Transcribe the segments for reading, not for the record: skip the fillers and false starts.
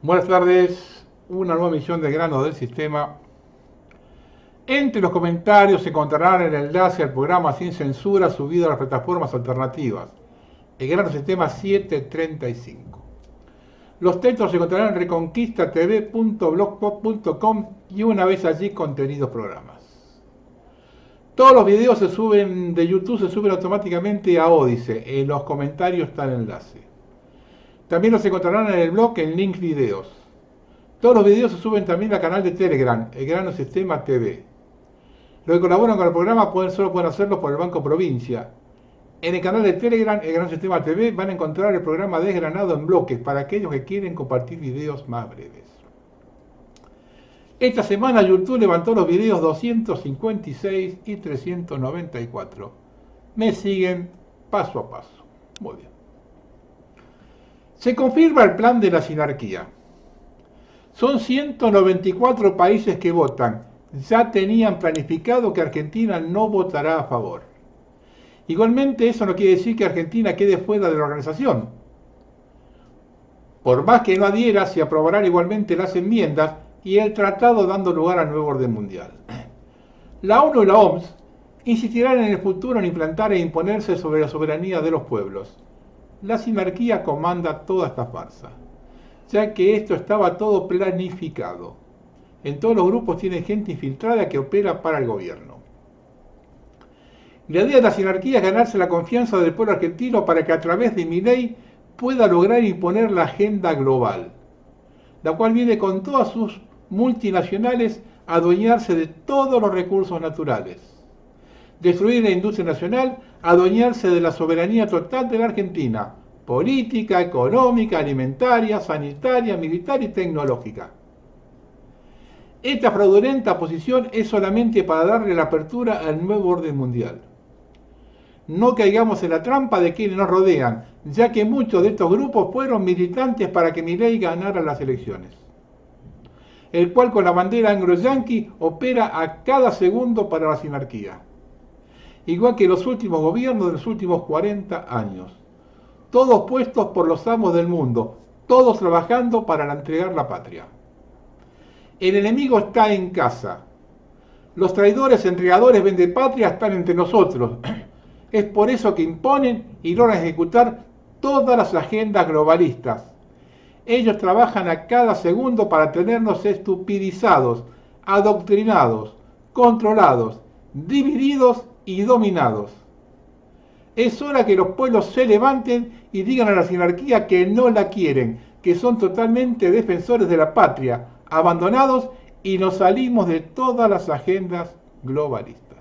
Buenas tardes, una nueva emisión de Grano del Sistema. Entre los comentarios se encontrarán el enlace al programa Sin Censura subido a las plataformas alternativas, el Grano Sistema 735. Los textos se encontrarán en reconquistatv.blogspot.com y una vez allí contenidos programas. Todos los videos de YouTube se suben automáticamente a Odysee. En los comentarios está el enlace. También los encontrarán en el blog en links videos. Todos los videos se suben también al canal de Telegram, el Grano Sistema TV. Los que colaboran con el programa solo pueden hacerlo por el Banco Provincia. En el canal de Telegram, el Grano Sistema TV, van a encontrar el programa desgranado en bloques para aquellos que quieren compartir videos más breves. Esta semana YouTube levantó los videos 256 y 394. Me siguen paso a paso. Muy bien. Se confirma el plan de la sinarquía. Son 194 países que votan. Ya tenían planificado que Argentina no votará a favor. Igualmente, eso no quiere decir que Argentina quede fuera de la organización. Por más que no adhiera, se aprobarán igualmente las enmiendas y el tratado dando lugar al nuevo orden mundial. La ONU y la OMS insistirán en el futuro en implantar e imponerse sobre la soberanía de los pueblos. La sinarquía comanda toda esta farsa, ya que esto estaba todo planificado. En todos los grupos tienen gente infiltrada que opera para el gobierno. La idea de la sinarquía es ganarse la confianza del pueblo argentino para que a través de Milei pueda lograr imponer la agenda global, la cual viene con todas sus multinacionales a adueñarse de todos los recursos naturales, destruir la industria nacional, adueñarse de la soberanía total de la Argentina, política, económica, alimentaria, sanitaria, militar y tecnológica. Esta fraudulenta posición es solamente para darle la apertura al nuevo orden mundial. No caigamos en la trampa de quienes nos rodean, ya que muchos de estos grupos fueron militantes para que Milei ganara las elecciones, el cual con la bandera anglo-yanqui opera a cada segundo para la sinarquía, igual que los últimos gobiernos de los últimos 40 años, todos puestos por los amos del mundo, todos trabajando para entregar la patria. El enemigo está en casa. Los traidores, entregadores, vendepatria están entre nosotros. Es por eso que imponen y logran ejecutar todas las agendas globalistas. Ellos trabajan a cada segundo para tenernos estupidizados, adoctrinados, controlados, divididos y dominados. Es hora que los pueblos se levanten y digan a la sinarquía que no la quieren, que son totalmente defensores de la patria, abandonados y nos salimos de todas las agendas globalistas.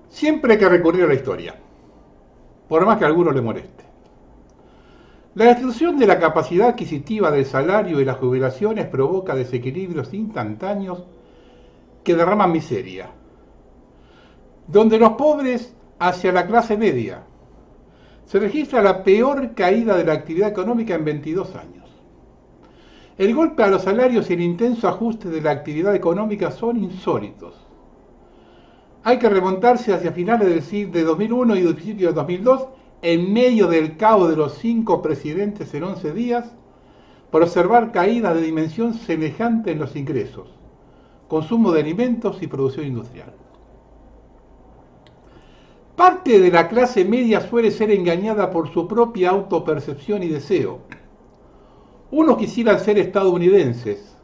Siempre hay que recurrir a la historia, por más que a alguno le moleste. La destrucción de la capacidad adquisitiva del salario y las jubilaciones provoca desequilibrios instantáneos que derraman miseria, donde los pobres hacia la clase media. Se registra la peor caída de la actividad económica en 22 años. El golpe a los salarios y el intenso ajuste de la actividad económica son insólitos. Hay que remontarse hacia finales de 2001 y principios de 2002, en medio del caos de los 5 presidentes en 11 días, por observar caídas de dimensión semejante en los ingresos, consumo de alimentos y producción industrial. Parte de la clase media suele ser engañada por su propia autopercepción y deseo. Unos quisieran ser estadounidenses,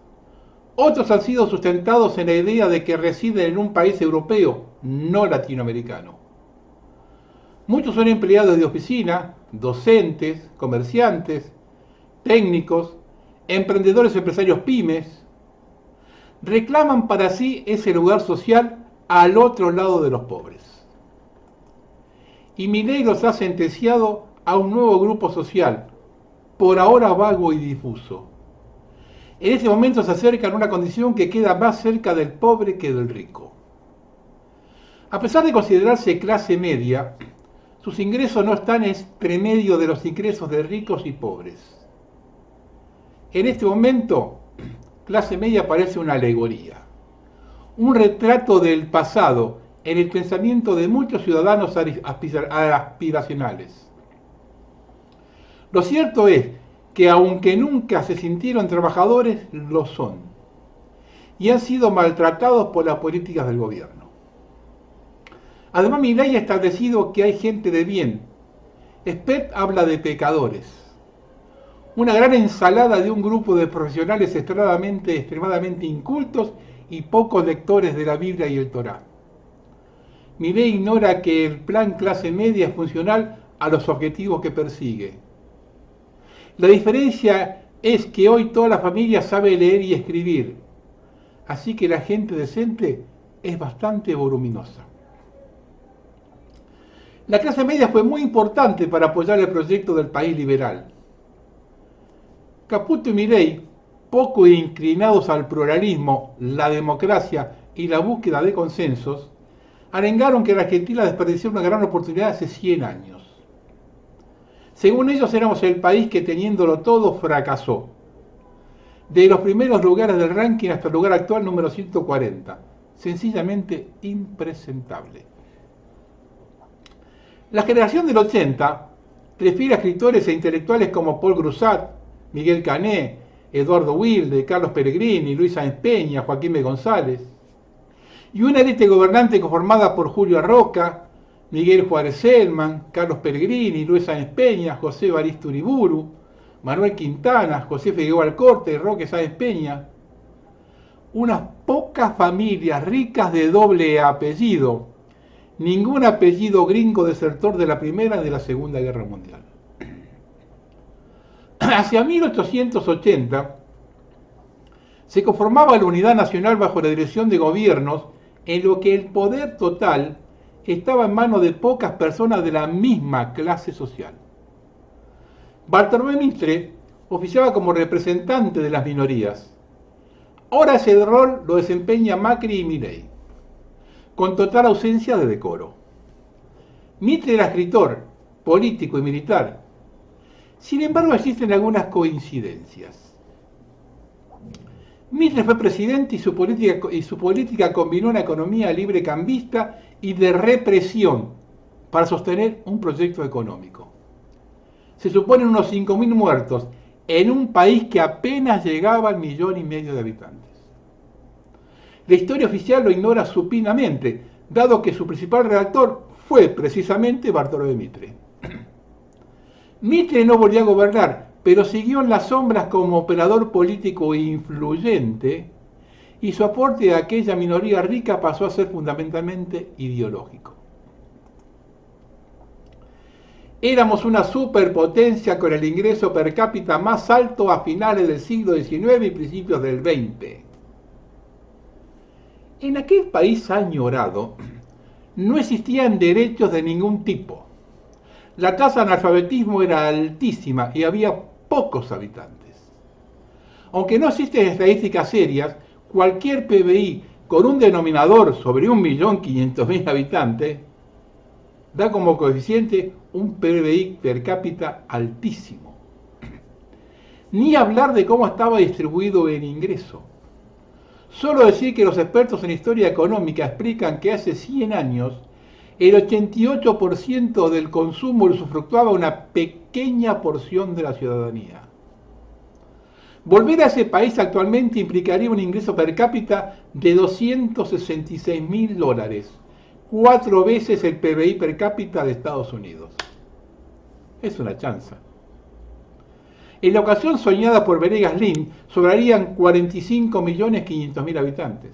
otros han sido sustentados en la idea de que residen en un país europeo, no latinoamericano. Muchos son empleados de oficina, docentes, comerciantes, técnicos, emprendedores, empresarios pymes. Reclaman para sí ese lugar social al otro lado de los pobres. Y Milei los ha sentenciado a un nuevo grupo social, por ahora vago y difuso. En ese momento se acercan a una condición que queda más cerca del pobre que del rico. A pesar de considerarse clase media, sus ingresos no están entre medio de los ingresos de ricos y pobres. En este momento, clase media parece una alegoría, un retrato del pasado en el pensamiento de muchos ciudadanos aspiracionales, Lo cierto es que aunque nunca se sintieron trabajadores, lo son. Y han sido maltratados por las políticas del gobierno. Además, Milei ha establecido que hay gente de bien. Spert habla de pecadores. Una gran ensalada de un grupo de profesionales extremadamente incultos y pocos lectores de la Biblia y el Torá. Milei ignora que el plan clase media es funcional a los objetivos que persigue. La diferencia es que hoy toda la familia sabe leer y escribir, así que la gente decente es bastante voluminosa. La clase media fue muy importante para apoyar el proyecto del país liberal. Caputo y Milei, poco inclinados al pluralismo, la democracia y la búsqueda de consensos, arengaron que la Argentina desperdició una gran oportunidad hace 100 años. Según ellos, éramos el país que, teniéndolo todo, fracasó. De los primeros lugares del ranking hasta el lugar actual número 140. Sencillamente impresentable. La generación del 80 refiere a escritores e intelectuales como Paul Grusat, Miguel Cané, Eduardo Wilde, Carlos Pellegrini, Luis Sáenz Peña, Joaquín B. González, y una élite gobernante conformada por Julio Arroca, Miguel Juárez Selman, Carlos Pellegrini, Luis Sáenz Peña, José Evaristo Uriburu, Manuel Quintana, José Figueroa Alcorte, Roque Sáenz Peña. Unas pocas familias ricas de doble apellido, ningún apellido gringo desertor de la Primera y de la Segunda Guerra Mundial. Hacia 1880 se conformaba la unidad nacional bajo la dirección de gobiernos en lo que el poder total estaba en manos de pocas personas de la misma clase social. Bartolomé Mitre oficiaba como representante de las minorías. Ahora ese rol lo desempeña Macri y Milei, con total ausencia de decoro. Mitre era escritor, político y militar. Sin embargo, existen algunas coincidencias. Mitre fue presidente y su política combinó una economía librecambista y de represión para sostener un proyecto económico. Se suponen unos 5.000 muertos en un país que apenas llegaba al 1,5 millones de habitantes. La historia oficial lo ignora supinamente, dado que su principal redactor fue precisamente Bartolomé Mitre. Mitre no volvió a gobernar, pero siguió en las sombras como operador político influyente, y su aporte a aquella minoría rica pasó a ser fundamentalmente ideológico. Éramos una superpotencia con el ingreso per cápita más alto a finales del siglo XIX y principios del XX. En aquel país añorado no existían derechos de ningún tipo. La tasa de analfabetismo era altísima y había pocos habitantes. Aunque no existen estadísticas serias, cualquier PBI con un denominador sobre 1.500.000 habitantes da como coeficiente un PBI per cápita altísimo. Ni hablar de cómo estaba distribuido el ingreso. Solo decir que los expertos en historia económica explican que hace 100 años el 88% del consumo lo usufructuaba una pequeña porción de la ciudadanía. Volver a ese país actualmente implicaría un ingreso per cápita de $266.000, 4 veces el PBI per cápita de Estados Unidos. Es una chanza. En la ocasión soñada por Venegas Lynn, sobrarían 45.500.000 habitantes.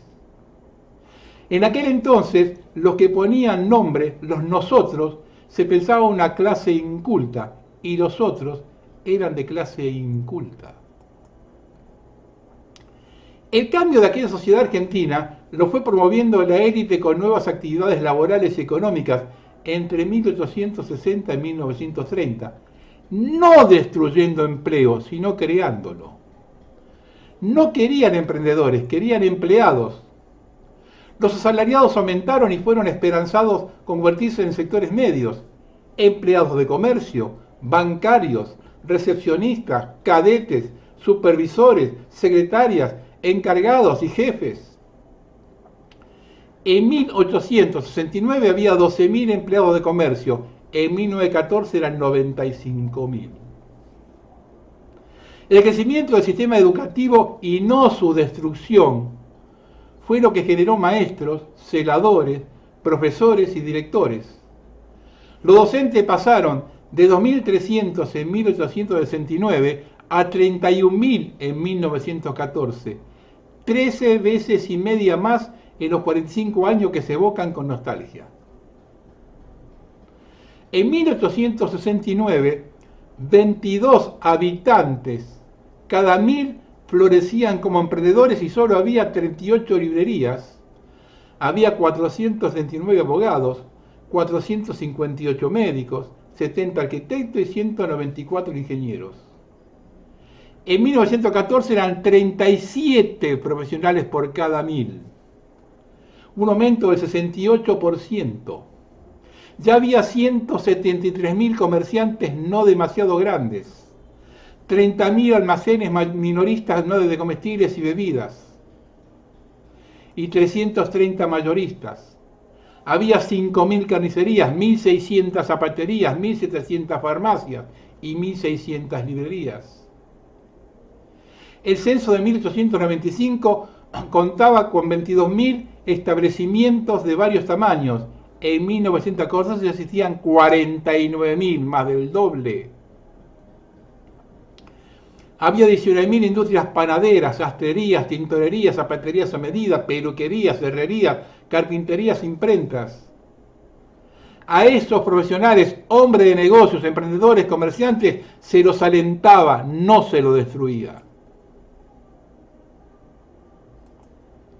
En aquel entonces, los que ponían nombre, los nosotros, se pensaba una clase inculta, y los otros eran de clase inculta. El cambio de aquella sociedad argentina lo fue promoviendo la élite con nuevas actividades laborales y económicas entre 1860 y 1930, no destruyendo empleo, sino creándolo. No querían emprendedores, querían empleados. Los asalariados aumentaron y fueron esperanzados convertirse en sectores medios, empleados de comercio, bancarios, recepcionistas, cadetes, supervisores, secretarias, encargados y jefes. En 1869 había 12.000 empleados de comercio, en 1914 eran 95.000. El crecimiento del sistema educativo y no su destrucción fue lo que generó maestros, celadores, profesores y directores. Los docentes pasaron de 2.300 en 1869 a 31.000 en 1914, 13 veces y media más en los 45 años que se evocan con nostalgia. En 1869, 22 habitantes cada 1.000 florecían como emprendedores y solo había 38 librerías. Había 439 abogados, 458 médicos, 70 arquitectos y 194 ingenieros. En 1914 eran 37 profesionales por cada 1.000, un aumento del 68%. Ya había 173.000 comerciantes no demasiado grandes, 30.000 almacenes minoristas no de comestibles y bebidas, y 330 mayoristas. Había 5.000 carnicerías, 1.600 zapaterías, 1.700 farmacias y 1.600 librerías. El censo de 1895 contaba con 22.000 establecimientos de varios tamaños. En 1914 ya existían 49.000, más del doble. Había 19.000 industrias panaderas, sastrerías, tintorerías, zapaterías a medida, peluquerías, herrerías, carpinterías, imprentas. A esos profesionales, hombres de negocios, emprendedores, comerciantes, se los alentaba, no se los destruía.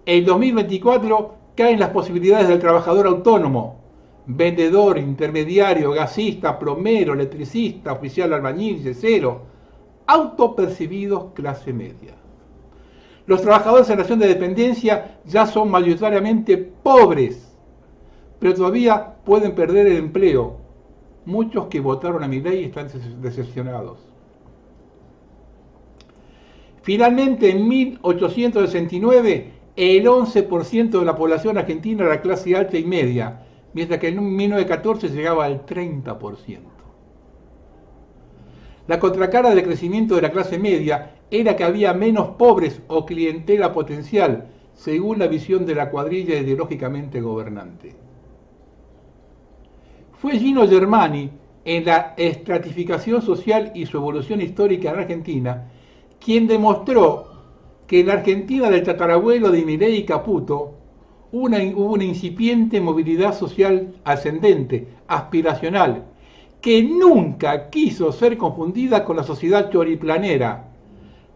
En 2024 caen las posibilidades del trabajador autónomo, vendedor, intermediario, gasista, plomero, electricista, oficial albañil, yesero, autopercibidos clase media. Los trabajadores en relación de dependencia ya son mayoritariamente pobres, pero todavía pueden perder el empleo. Muchos que votaron a Milei están decepcionados. Finalmente, en 1869, el 11% de la población argentina era clase alta y media, mientras que en 1914 llegaba al 30%. La contracara del crecimiento de la clase media era que había menos pobres o clientela potencial, según la visión de la cuadrilla ideológicamente gobernante. Fue Gino Germani, en la estratificación social y su evolución histórica en Argentina, quien demostró que en la Argentina del tatarabuelo de Milei y Caputo hubo una incipiente movilidad social ascendente, aspiracional, que nunca quiso ser confundida con la sociedad choriplanera,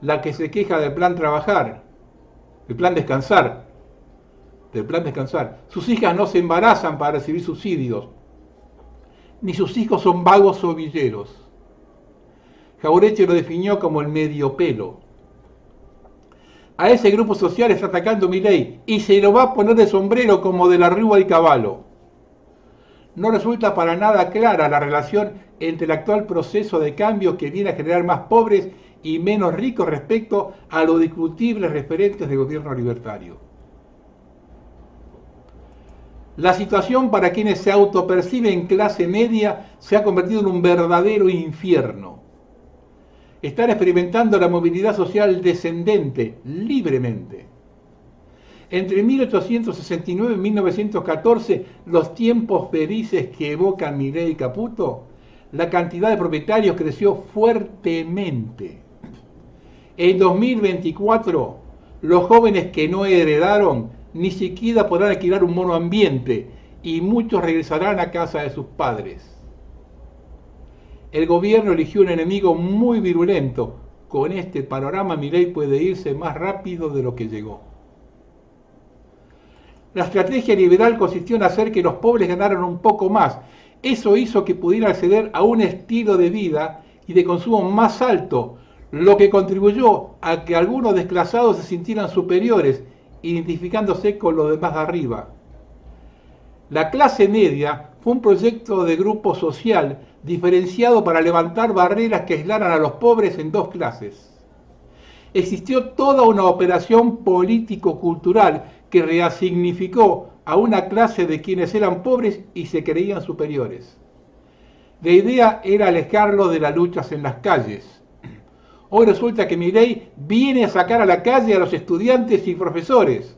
la que se queja del plan trabajar, del plan descansar, Sus hijas no se embarazan para recibir subsidios, ni sus hijos son vagos o villeros. Jauretche lo definió como el medio pelo. A ese grupo social está atacando Milei y se lo va a poner de sombrero como de la rúa y caballo. No resulta para nada clara la relación entre el actual proceso de cambio que viene a generar más pobres y menos ricos respecto a los discutibles referentes del gobierno libertario. La situación para quienes se autoperciben clase media se ha convertido en un verdadero infierno. Están experimentando la movilidad social descendente libremente. Entre 1869 y 1914, los tiempos felices que evocan Milei y Caputo, la cantidad de propietarios creció fuertemente. En 2024, los jóvenes que no heredaron ni siquiera podrán alquilar un monoambiente y muchos regresarán a casa de sus padres. El gobierno eligió un enemigo muy virulento. Con este panorama, Milei puede irse más rápido de lo que llegó. La estrategia liberal consistió en hacer que los pobres ganaran un poco más. Eso hizo que pudieran acceder a un estilo de vida y de consumo más alto, lo que contribuyó a que algunos desclasados se sintieran superiores, identificándose con los demás de arriba. La clase media fue un proyecto de grupo social diferenciado para levantar barreras que aislaran a los pobres en dos clases. Existió toda una operación político-cultural que reasignificó a una clase de quienes eran pobres y se creían superiores. La idea era alejarlos de las luchas en las calles. Hoy resulta que Milei viene a sacar a la calle a los estudiantes y profesores.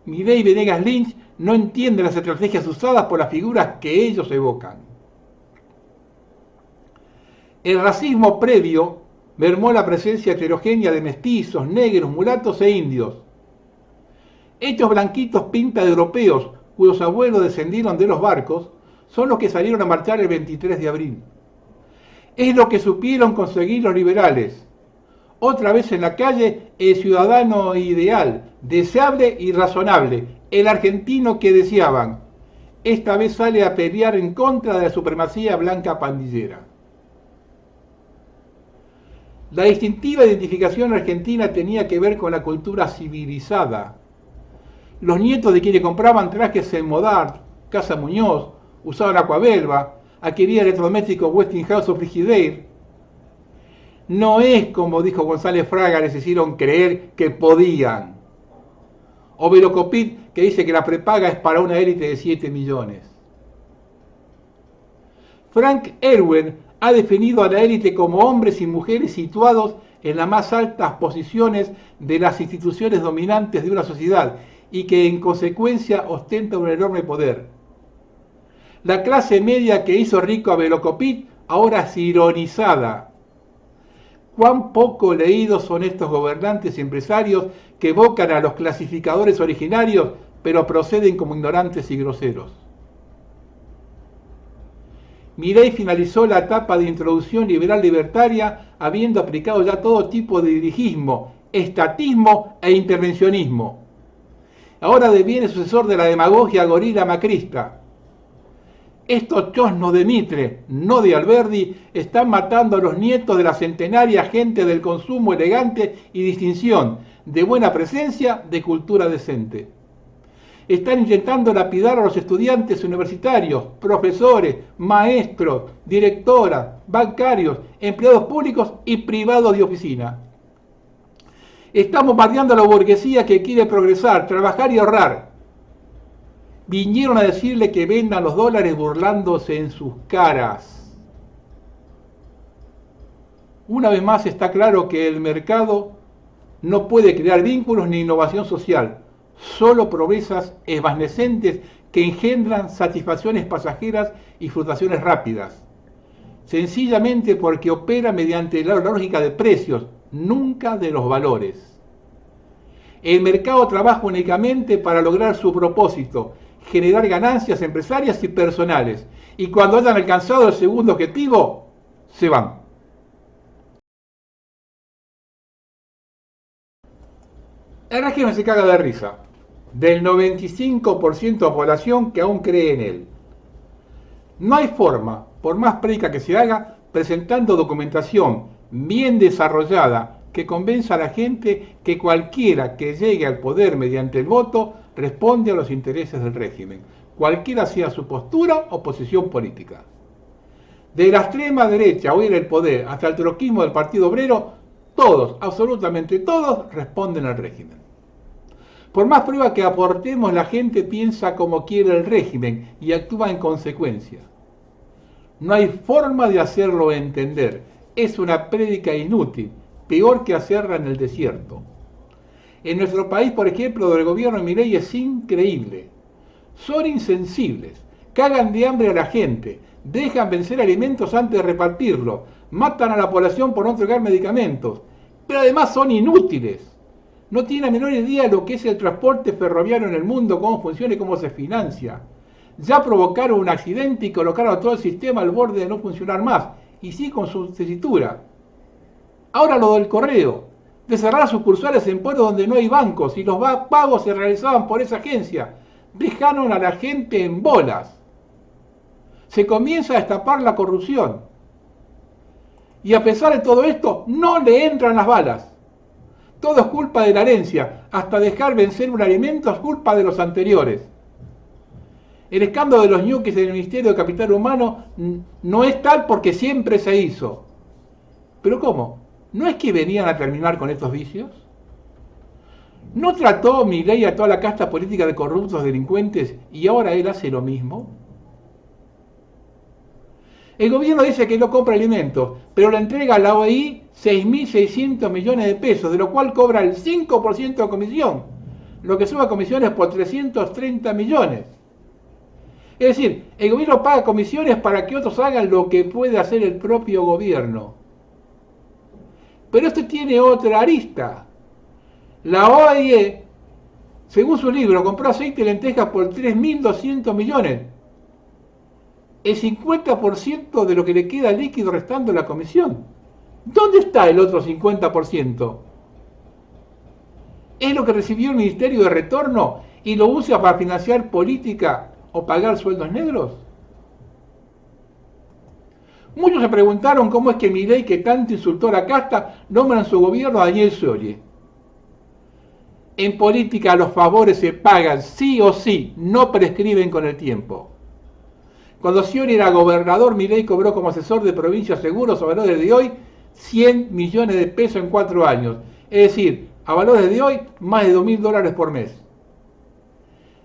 Milei y Venegas Lynch no entienden las estrategias usadas por las figuras que ellos evocan. El racismo previo mermó la presencia heterogénea de mestizos, negros, mulatos e indios. Estos blanquitos pinta de europeos, cuyos abuelos descendieron de los barcos, son los que salieron a marchar el 23 de abril. Es lo que supieron conseguir los liberales. Otra vez en la calle, el ciudadano ideal, deseable y razonable, el argentino que deseaban. Esta vez sale a pelear en contra de la supremacía blanca pandillera. La distintiva identificación argentina tenía que ver con la cultura civilizada. Los nietos de quienes compraban trajes en Modart, Casa Muñoz, usaban Aquabelva, adquirían electrodomésticos Westinghouse o Frigidaire. No es como dijo González Fraga, les hicieron creer que podían. O Velocopit, que dice que la prepaga es para una élite de 7 millones. Frank Erwin ha definido a la élite como hombres y mujeres situados en las más altas posiciones de las instituciones dominantes de una sociedad y que en consecuencia ostentan un enorme poder. La clase media que hizo rico a Velocopit ahora es ironizada. Cuán poco leídos son estos gobernantes y empresarios que evocan a los clasificadores originarios, pero proceden como ignorantes y groseros. Milei finalizó la etapa de introducción liberal libertaria habiendo aplicado ya todo tipo de dirigismo, estatismo e intervencionismo. Ahora deviene sucesor de la demagogia gorila macrista. Estos chosnos de Mitre, no de Alberdi, están matando a los nietos de la centenaria gente del consumo elegante y distinción, de buena presencia, de cultura decente. Están intentando lapidar a los estudiantes universitarios, profesores, maestros, directoras, bancarios, empleados públicos y privados de oficina. Están bombardeando a la burguesía que quiere progresar, trabajar y ahorrar. Vinieron a decirle que vendan los dólares burlándose en sus caras. Una vez más está claro que el mercado no puede crear vínculos ni innovación social, solo promesas evanescentes que engendran satisfacciones pasajeras y frustraciones rápidas, sencillamente porque opera mediante la lógica de precios, nunca de los valores. El mercado trabaja únicamente para lograr su propósito, generar ganancias empresarias y personales, y cuando hayan alcanzado el segundo objetivo, se van. El régimen se caga de risa del 95% de la población que aún cree en él. No hay forma, por más predica que se haga, presentando documentación bien desarrollada que convenza a la gente que cualquiera que llegue al poder mediante el voto responde a los intereses del régimen, cualquiera sea su postura o posición política. De la extrema derecha hoy en el poder hasta el trotskismo del Partido Obrero, todos, absolutamente todos, responden al régimen. Por más prueba que aportemos, la gente piensa como quiere el régimen y actúa en consecuencia. No hay forma de hacerlo entender. Es una prédica inútil, peor que hacerla en el desierto. En nuestro país, por ejemplo, del gobierno de Milei es increíble. Son insensibles, cagan de hambre a la gente, dejan vencer alimentos antes de repartirlos, matan a la población por no entregar medicamentos, pero además son inútiles. No tienen la menor idea de lo que es el transporte ferroviario en el mundo, cómo funciona y cómo se financia. Ya provocaron un accidente y colocaron todo el sistema al borde de no funcionar más, y sí con su tesitura. Ahora lo del correo, de cerrar sucursales en pueblos donde no hay bancos y los pagos se realizaban por esa agencia, dejaron a la gente en bolas. Se comienza a destapar la corrupción. Y a pesar de todo esto, no le entran las balas. Todo es culpa de la herencia, hasta dejar vencer un alimento es culpa de los anteriores. El escándalo de los ñuquis en el Ministerio de Capital Humano no es tal porque siempre se hizo. ¿Pero cómo? ¿No es que venían a terminar con estos vicios? ¿No trató Milei a toda la casta política de corruptos delincuentes y ahora él hace lo mismo? El gobierno dice que no compra alimentos, pero le entrega a la OEI 6.600 millones de pesos, de lo cual cobra el 5% de comisión, lo que suma comisiones por 330 millones. Es decir, el gobierno paga comisiones para que otros hagan lo que puede hacer el propio gobierno. Pero esto tiene otra arista. La OIE, según su libro, compró aceite y lentejas por 3.200 millones. El 50% de lo que le queda líquido restando en la comisión. ¿Dónde está el otro 50%? ¿Es lo que recibió el Ministerio de Retorno y lo usa para financiar política o pagar sueldos negros? Muchos se preguntaron cómo es que Milei, que tanto insultó a la casta, nombra en su gobierno a Daniel Scioli. En política los favores se pagan sí o sí, no prescriben con el tiempo. Cuando Scioli era gobernador, Milei cobró como asesor de Provincia Seguros a valores de hoy 100 millones de pesos en 4 años. Es decir, a valores de hoy, más de $2.000 por mes.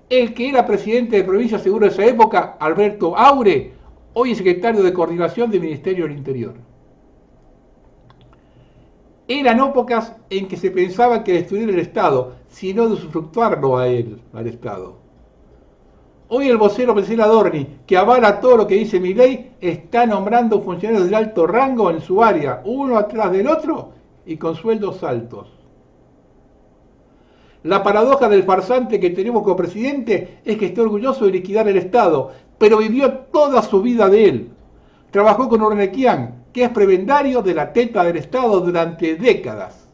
El que era presidente de Provincia Seguros de esa época, Alberto Aure, hoy es secretario de Coordinación del Ministerio del Interior. Eran épocas en que se pensaba que destruir el Estado, sino de usufructuarlo a él, al Estado. Hoy el vocero presidencial Adorni, que avala todo lo que dice Milei, está nombrando funcionarios de alto rango en su área, uno atrás del otro y con sueldos altos. La paradoja del farsante que tenemos como presidente es que está orgulloso de liquidar el Estado, pero vivió toda su vida de él. Trabajó con Urnequian, que es prebendario de la teta del Estado durante décadas.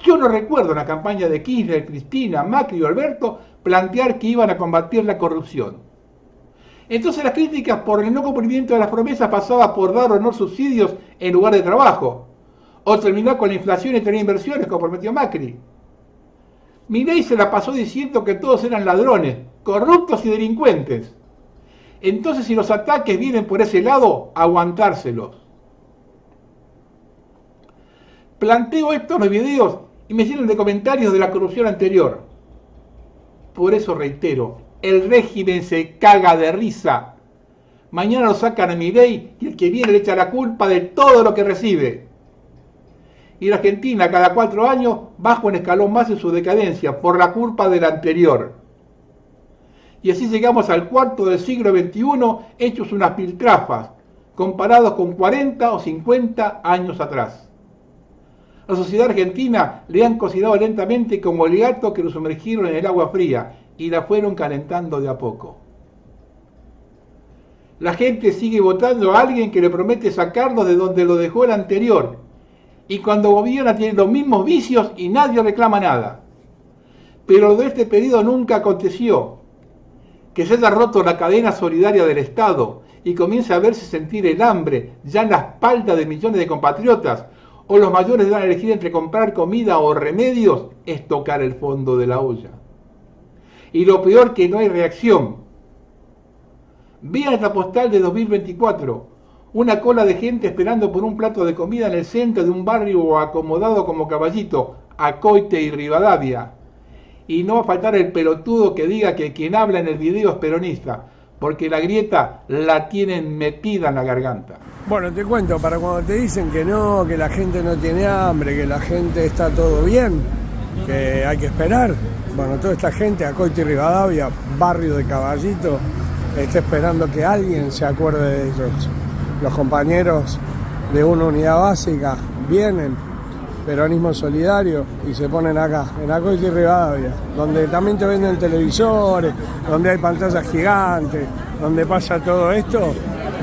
Yo no recuerdo en la campaña de Kirchner, Cristina, Macri o Alberto plantear que iban a combatir la corrupción. Entonces las críticas por el no cumplimiento de las promesas pasaban por dar o no subsidios en lugar de trabajo, o terminar con la inflación y tener inversiones como prometió Macri. Milei se la pasó diciendo que todos eran ladrones, corruptos y delincuentes. Entonces, si los ataques vienen por ese lado, aguantárselos. Planteo esto en los videos y me llenan de comentarios de la corrupción anterior. Por eso reitero, el régimen se caga de risa. Mañana lo sacan a Milei y el que viene le echa la culpa de todo lo que recibe. Y la Argentina cada 4 años baja un escalón más en su decadencia por la culpa del anterior. Y así llegamos al cuarto del siglo XXI hechos unas piltrafas, comparados con 40 o 50 años atrás. La sociedad argentina le han cocinado lentamente como el gato que lo sumergieron en el agua fría y la fueron calentando de a poco. La gente sigue votando a alguien que le promete sacarlos de donde lo dejó el anterior. Y cuando gobierna tiene los mismos vicios y nadie reclama nada. Pero lo de este periodo nunca aconteció. Que se haya roto la cadena solidaria del Estado y comience a verse sentir el hambre ya en la espalda de millones de compatriotas, o los mayores van a elegir entre comprar comida o remedios, es tocar el fondo de la olla. Y lo peor que no hay reacción. Vean esta postal de 2024, una cola de gente esperando por un plato de comida en el centro de un barrio acomodado como Caballito, Acoite y Rivadavia. Y no va a faltar el pelotudo que diga que quien habla en el video es peronista, porque la grieta la tienen metida en la garganta. Bueno, te cuento, para cuando te dicen que no, que la gente no tiene hambre, que la gente está todo bien, que hay que esperar. Bueno, toda esta gente, Acoite y Rivadavia, barrio de Caballito, está esperando que alguien se acuerde de ellos. Los compañeros de una unidad básica vienen, peronismo solidario, y se ponen acá, en Acoite y Rivadavia, donde también te venden televisores, donde hay pantallas gigantes, donde pasa todo esto.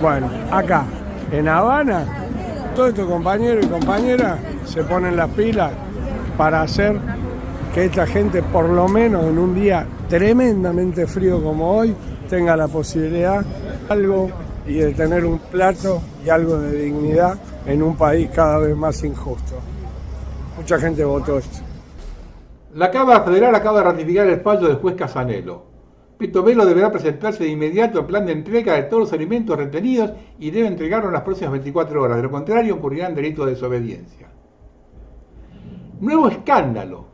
Bueno, acá, en Habana, todos estos compañeros y compañeras se ponen las pilas para hacer que esta gente, por lo menos en un día tremendamente frío como hoy, tenga la posibilidad de algo y de tener un plato y algo de dignidad en un país cada vez más injusto. Mucha gente votó esto. La Cámara Federal acaba de ratificar el fallo del juez Casanelo. Petovelo deberá presentarse de inmediato al plan de entrega de todos los alimentos retenidos y debe entregarlo en las próximas 24 horas. De lo contrario, ocurrirá en delito de desobediencia. Nuevo escándalo.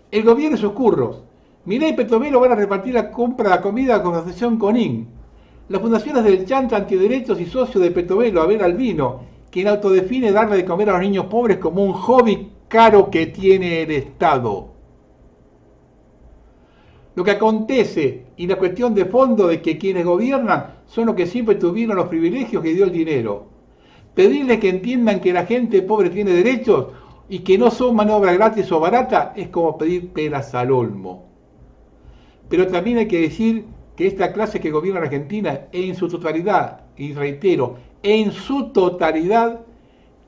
El gobierno y sus curros. Milei y Petovelo van a repartir la compra de comida con asociación Conin. Las fundaciones del Chanta Antiderechos y socio de Petovelo, Abel Albino, quien autodefine darle de comer a los niños pobres como un hobby caro que tiene el Estado. Lo que acontece y la cuestión de fondo de que quienes gobiernan son los que siempre tuvieron los privilegios que dio el dinero. Pedirles que entiendan que la gente pobre tiene derechos y que no son maniobra gratis o barata es como pedir peras al olmo. Pero también hay que decir que esta clase que gobierna la Argentina en su totalidad, y reitero, en su totalidad,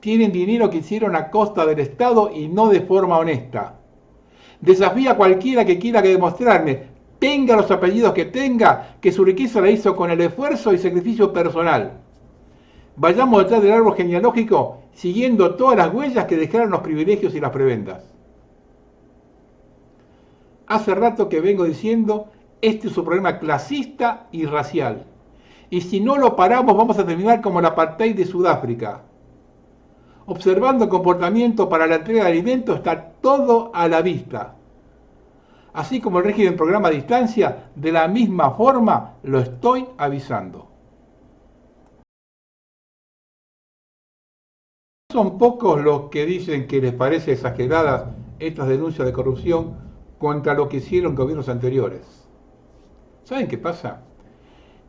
tienen dinero que hicieron a costa del Estado y no de forma honesta. Desafía a cualquiera que quiera demostrarme, tenga los apellidos que tenga, que su riqueza la hizo con el esfuerzo y sacrificio personal. Vayamos detrás del árbol genealógico siguiendo todas las huellas que dejaron los privilegios y las prebendas. Hace rato que vengo diciendo, este es un problema clasista y racial. Y si no lo paramos vamos a terminar como el apartheid de Sudáfrica. Observando el comportamiento para la entrega de alimentos está todo a la vista. Así como el régimen programa a distancia, de la misma forma lo estoy avisando. Son pocos los que dicen que les parece exageradas estas denuncias de corrupción contra lo que hicieron gobiernos anteriores. ¿Saben qué pasa?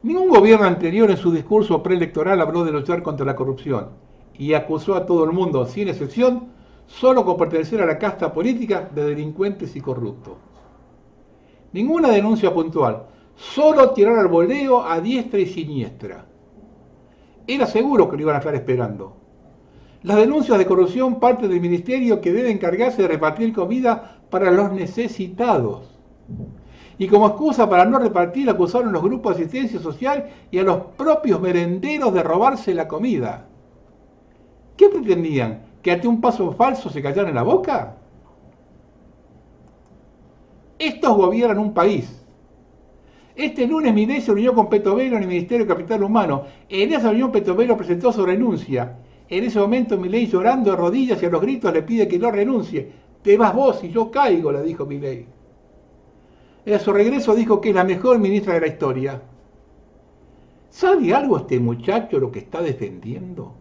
Ningún gobierno anterior en su discurso preelectoral habló de luchar contra la corrupción y acusó a todo el mundo, sin excepción, solo con pertenecer a la casta política de delincuentes y corruptos. Ninguna denuncia puntual, solo tirar al voleo a diestra y siniestra. Era seguro que lo iban a estar esperando. Las denuncias de corrupción parten del ministerio que debe encargarse de repartir comida para los necesitados. Y como excusa para no repartir acusaron a los grupos de asistencia social y a los propios merenderos de robarse la comida. ¿Qué pretendían? ¿Que ante un paso falso se callaran en la boca? Estos gobiernan un país. Este lunes Milei se reunió con Petovelo en el Ministerio de Capital Humano. En esa reunión Petovelo presentó su renuncia. En ese momento Milei, llorando de rodillas y a los gritos, le pide que no renuncie. Te vas vos y yo caigo, le dijo Milei. A su regreso dijo que es la mejor ministra de la historia. ¿Sabe algo este muchacho lo que está defendiendo?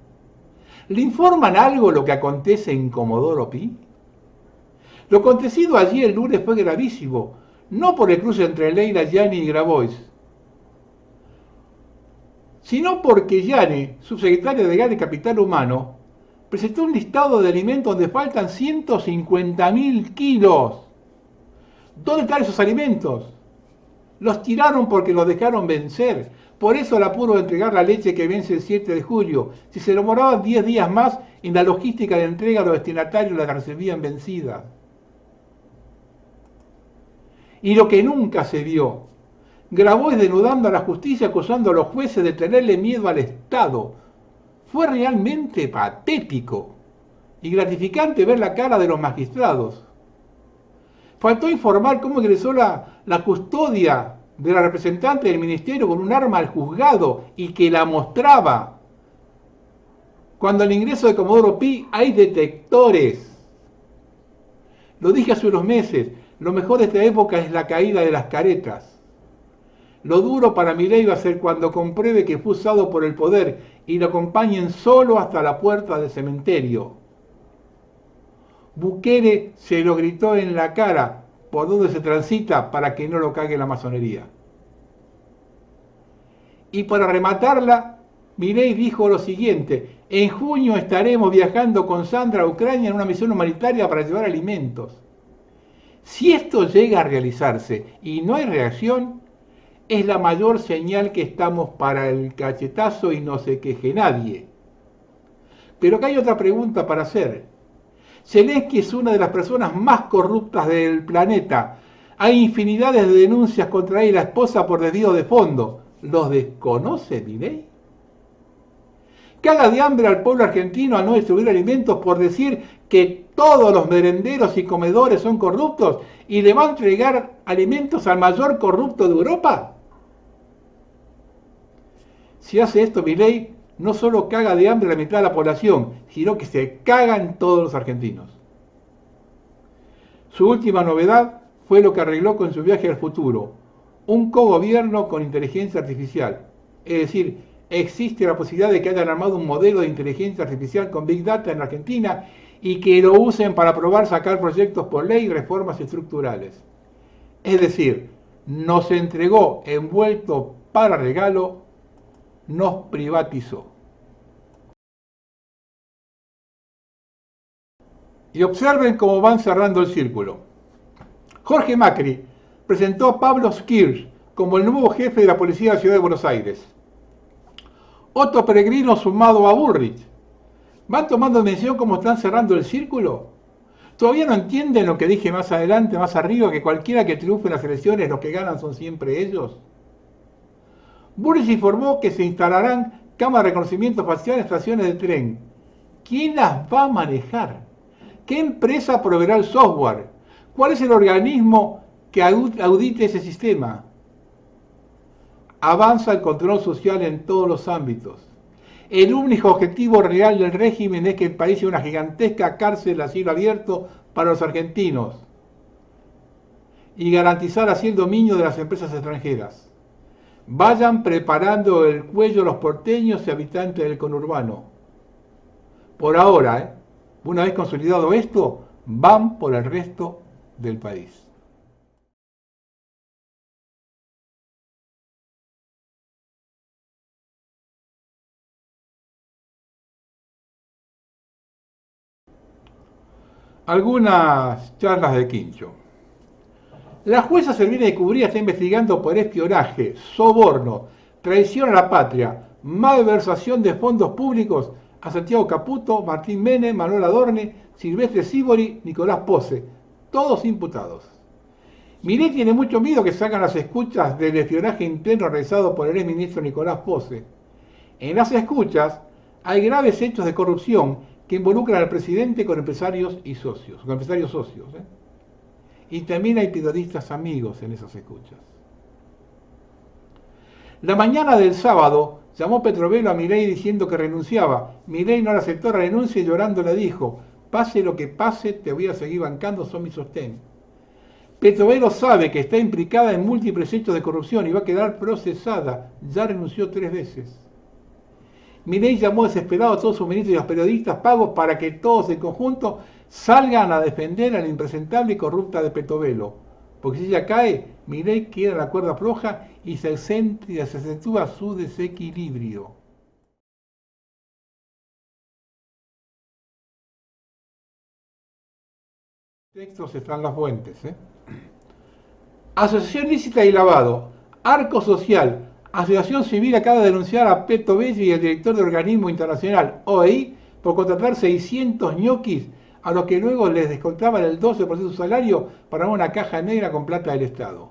¿Le informan algo lo que acontece en Comodoro Pi? Lo acontecido allí el lunes fue gravísimo, no por el cruce entre Leila Gianni y Grabois, sino porque Gianni, subsecretaria de Gana y Capital Humano, presentó un listado de alimentos donde faltan 150.000 kilos. ¿Dónde están esos alimentos? Los tiraron porque los dejaron vencer. Por eso el apuro de entregar la leche que vence el 7 de julio. Si se demoraban 10 días más, en la logística de entrega a los destinatarios la recibían vencida. Y lo que nunca se vio, Grabois denudando a la justicia acusando a los jueces de tenerle miedo al Estado. Fue realmente patético y gratificante ver la cara de los magistrados. Faltó informar cómo ingresó la custodia de la representante del ministerio con un arma al juzgado y que la mostraba. Cuando al ingreso de Comodoro Pi hay detectores. Lo dije hace unos meses, lo mejor de esta época es la caída de las caretas. Lo duro para Milei va a ser cuando compruebe que fue usado por el poder y lo acompañen solo hasta la puerta del cementerio. Bukele se lo gritó en la cara por donde se transita para que no lo cague la masonería. Y para rematarla, Milei dijo lo siguiente: en junio estaremos viajando con Sandra a Ucrania en una misión humanitaria para llevar alimentos. Si esto llega a realizarse y no hay reacción, es la mayor señal que estamos para el cachetazo y no se queje nadie. Pero acá hay otra pregunta para hacer. Zelensky es una de las personas más corruptas del planeta. Hay infinidades de denuncias contra él y la esposa por desvío de fondos. ¿Los desconoce Milei? Caga de hambre al pueblo argentino a no distribuir alimentos por decir que todos los merenderos y comedores son corruptos y le va a entregar alimentos al mayor corrupto de Europa. Si hace esto Milei, no solo caga de hambre a la mitad de la población, sino que se cagan todos los argentinos. Su última novedad fue lo que arregló con su viaje al futuro, un cogobierno con inteligencia artificial. Es decir, existe la posibilidad de que hayan armado un modelo de inteligencia artificial con Big Data en Argentina y que lo usen para probar sacar proyectos por ley y reformas estructurales. Es decir, nos entregó envuelto para regalo, nos privatizó. Y observen cómo van cerrando el círculo. Jorge Macri presentó a Pablo Schirch como el nuevo jefe de la Policía de la Ciudad de Buenos Aires. Otto Peregrino sumado a Bullrich. ¿Van tomando dimensión cómo están cerrando el círculo? ¿Todavía no entienden lo que dije más adelante, más arriba, que cualquiera que triunfe en las elecciones, los que ganan son siempre ellos? Bullrich informó que se instalarán cámaras de reconocimiento facial en estaciones de tren. ¿Quién las va a manejar? ¿Qué empresa proveerá el software? ¿Cuál es el organismo que audite ese sistema? Avanza el control social en todos los ámbitos. El único objetivo real del régimen es que el país sea una gigantesca cárcel a cielo abierto para los argentinos y garantizar así el dominio de las empresas extranjeras. Vayan preparando el cuello los porteños y habitantes del conurbano. Por ahora, una vez consolidado esto, van por el resto del país. Algunas charlas de Quincho. La jueza Servini de Cubría está investigando por espionaje, soborno, traición a la patria, malversación de fondos públicos a Santiago Caputo, Martín Menem, Manuel Adorni, Silvestre Sívori, Nicolás Pose, todos imputados. Milei tiene mucho miedo que salgan las escuchas del espionaje interno realizado por el exministro Nicolás Pose. En las escuchas hay graves hechos de corrupción que involucran al presidente con empresarios y socios, Y también hay periodistas amigos en esas escuchas. La mañana del sábado llamó Petrovelo a Milei diciendo que renunciaba. Milei no le aceptó la renuncia y llorando le dijo: pase lo que pase, te voy a seguir bancando, son mi sostén. Petrovelo sabe que está implicada en múltiples hechos de corrupción y va a quedar procesada. Ya renunció 3 veces. Milei llamó desesperado a todos sus ministros y a los periodistas pagos para que todos en conjunto salgan a defender a la impresentable y corrupta de Petrovelo. Porque si ella cae, Milei queda en la cuerda floja y se acentúa su desequilibrio. Textos están las fuentes. Asociación lícita y lavado. Arco Social. Asociación Civil acaba de denunciar a Peto Belli y el director del organismo internacional OEI por contratar 600 ñoquis a los que luego les descontaban el 12% de su salario para una caja negra con plata del Estado.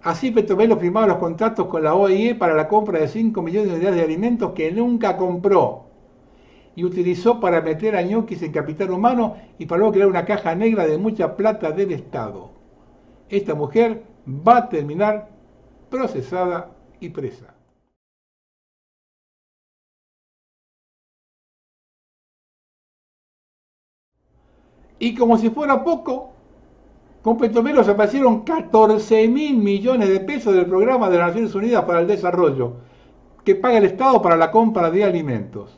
Así Petrovelo firmaba los contratos con la OIE para la compra de 5 millones de unidades de alimentos que nunca compró y utilizó para meter a ñoquis en capital humano y para luego crear una caja negra de mucha plata del Estado. Esta mujer va a terminar procesada y presa. Y como si fuera poco, con Petrovelo se aparecieron 14.000 millones de pesos del programa de las Naciones Unidas para el Desarrollo, que paga el Estado para la compra de alimentos.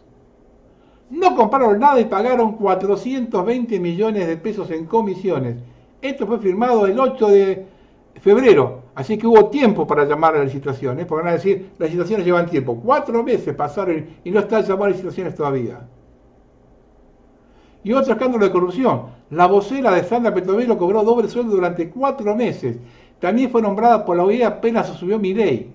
No compraron nada y pagaron 420 millones de pesos en comisiones. Esto fue firmado el 8 de febrero, así que hubo tiempo para llamar a las licitaciones, porque van a decir, las licitaciones llevan tiempo. 4 meses pasaron y no están llamadas las licitaciones todavía. Y otro escándalo de corrupción. La vocera de Sandra Petrovelo cobró doble sueldo durante 4 meses. También fue nombrada por la OEA apenas asumió Milei.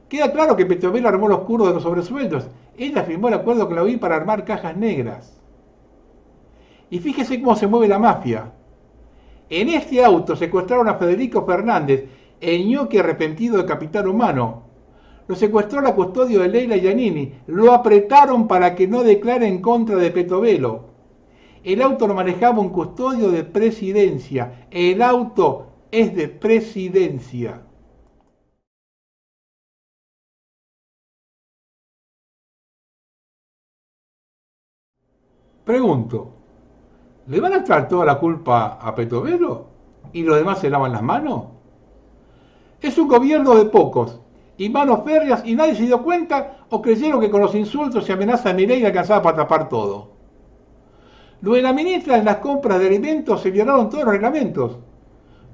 Queda claro que Petrovelo armó los curros de los sobresueldos. Ella firmó el acuerdo con la OEA para armar cajas negras. Y fíjese cómo se mueve la mafia. En este auto secuestraron a Federico Fernández, el ñoqui arrepentido de capital humano. Lo secuestró la custodio de Leila Giannini. Lo apretaron para que no declare en contra de Petrovelo. El auto lo manejaba un custodio de presidencia. El auto es de presidencia. Pregunto, ¿le van a echar toda la culpa a Petrovelo y los demás se lavan las manos? Es un gobierno de pocos y manos férreas y nadie se dio cuenta o creyeron que con los insultos y amenazas de Milei le alcanzaba para tapar todo. Lo de la ministra en las compras de alimentos se violaron todos los reglamentos.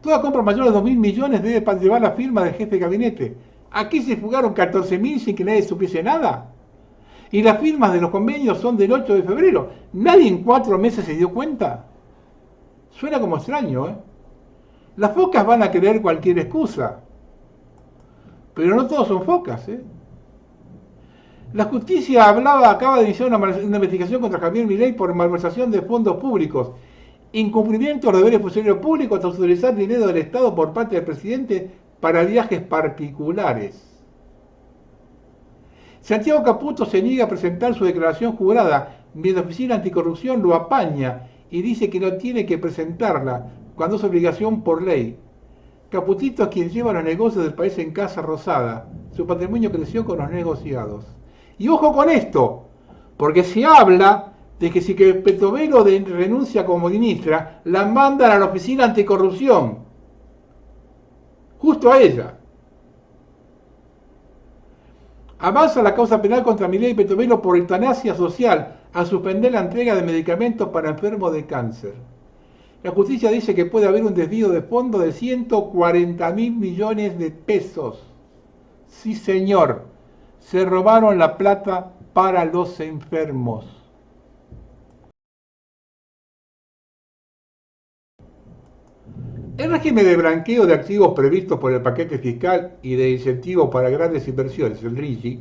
Toda compra mayor de 2.000 millones debe llevar la firma del jefe de gabinete. Aquí se fugaron 14.000 sin que nadie supiese nada. Y las firmas de los convenios son del 8 de febrero. ¿Nadie en 4 meses se dio cuenta? Suena como extraño, ¿eh? Las focas van a creer cualquier excusa. Pero no todos son focas, ¿eh? La justicia acaba de iniciar una investigación contra Javier Milei por malversación de fondos públicos, incumplimiento de los deberes funcionarios públicos hasta utilizar dinero del Estado por parte del presidente para viajes particulares. Santiago Caputo se niega a presentar su declaración jurada, mientras la Oficina Anticorrupción lo apaña y dice que no tiene que presentarla cuando es obligación por ley. Caputito es quien lleva los negocios del país en Casa Rosada. Su patrimonio creció con los negociados. Y ojo con esto, porque se habla de que si que Petovelo renuncia como ministra, la mandan a la Oficina Anticorrupción. Justo a ella. Avanza la causa penal contra Milei y Petovelo por eutanasia social a suspender la entrega de medicamentos para enfermos de cáncer. La justicia dice que puede haber un desvío de fondos de 140.000 millones de pesos. Sí, señor. Se robaron la plata para los enfermos. El régimen de blanqueo de activos previstos por el paquete fiscal y de incentivos para grandes inversiones, el RIGI,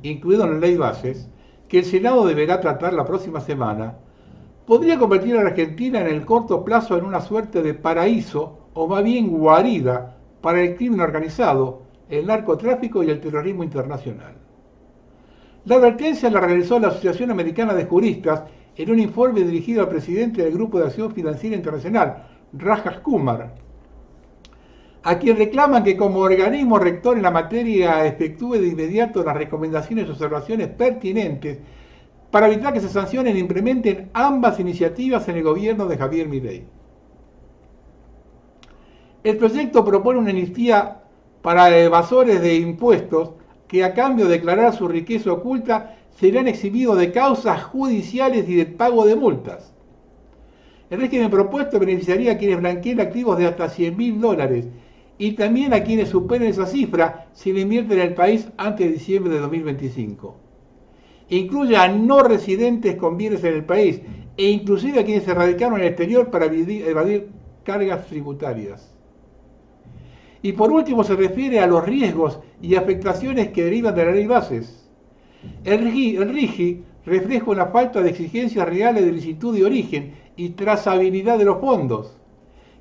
incluido en la ley bases, que el Senado deberá tratar la próxima semana, podría convertir a la Argentina en el corto plazo en una suerte de paraíso o más bien guarida para el crimen organizado, el narcotráfico y el terrorismo internacional. La advertencia la realizó la Asociación Americana de Juristas en un informe dirigido al presidente del Grupo de Acción Financiera Internacional, Rajas Kumar, a quien reclaman que como organismo rector en la materia efectúe de inmediato las recomendaciones y observaciones pertinentes para evitar que se sancionen e implementen ambas iniciativas en el gobierno de Javier Milei. El proyecto propone una amnistía para evasores de impuestos que a cambio de declarar su riqueza oculta serán eximidos de causas judiciales y de pago de multas. El régimen propuesto beneficiaría a quienes blanqueen activos de hasta $100.000 y también a quienes superen esa cifra si le invierten en el país antes de diciembre de 2025. Incluye a no residentes con bienes en el país e inclusive a quienes se radicaron en el exterior para evadir cargas tributarias. Y por último se refiere a los riesgos y afectaciones que derivan de la ley bases. El RIGI refleja una falta de exigencias reales de licitud de origen y trazabilidad de los fondos,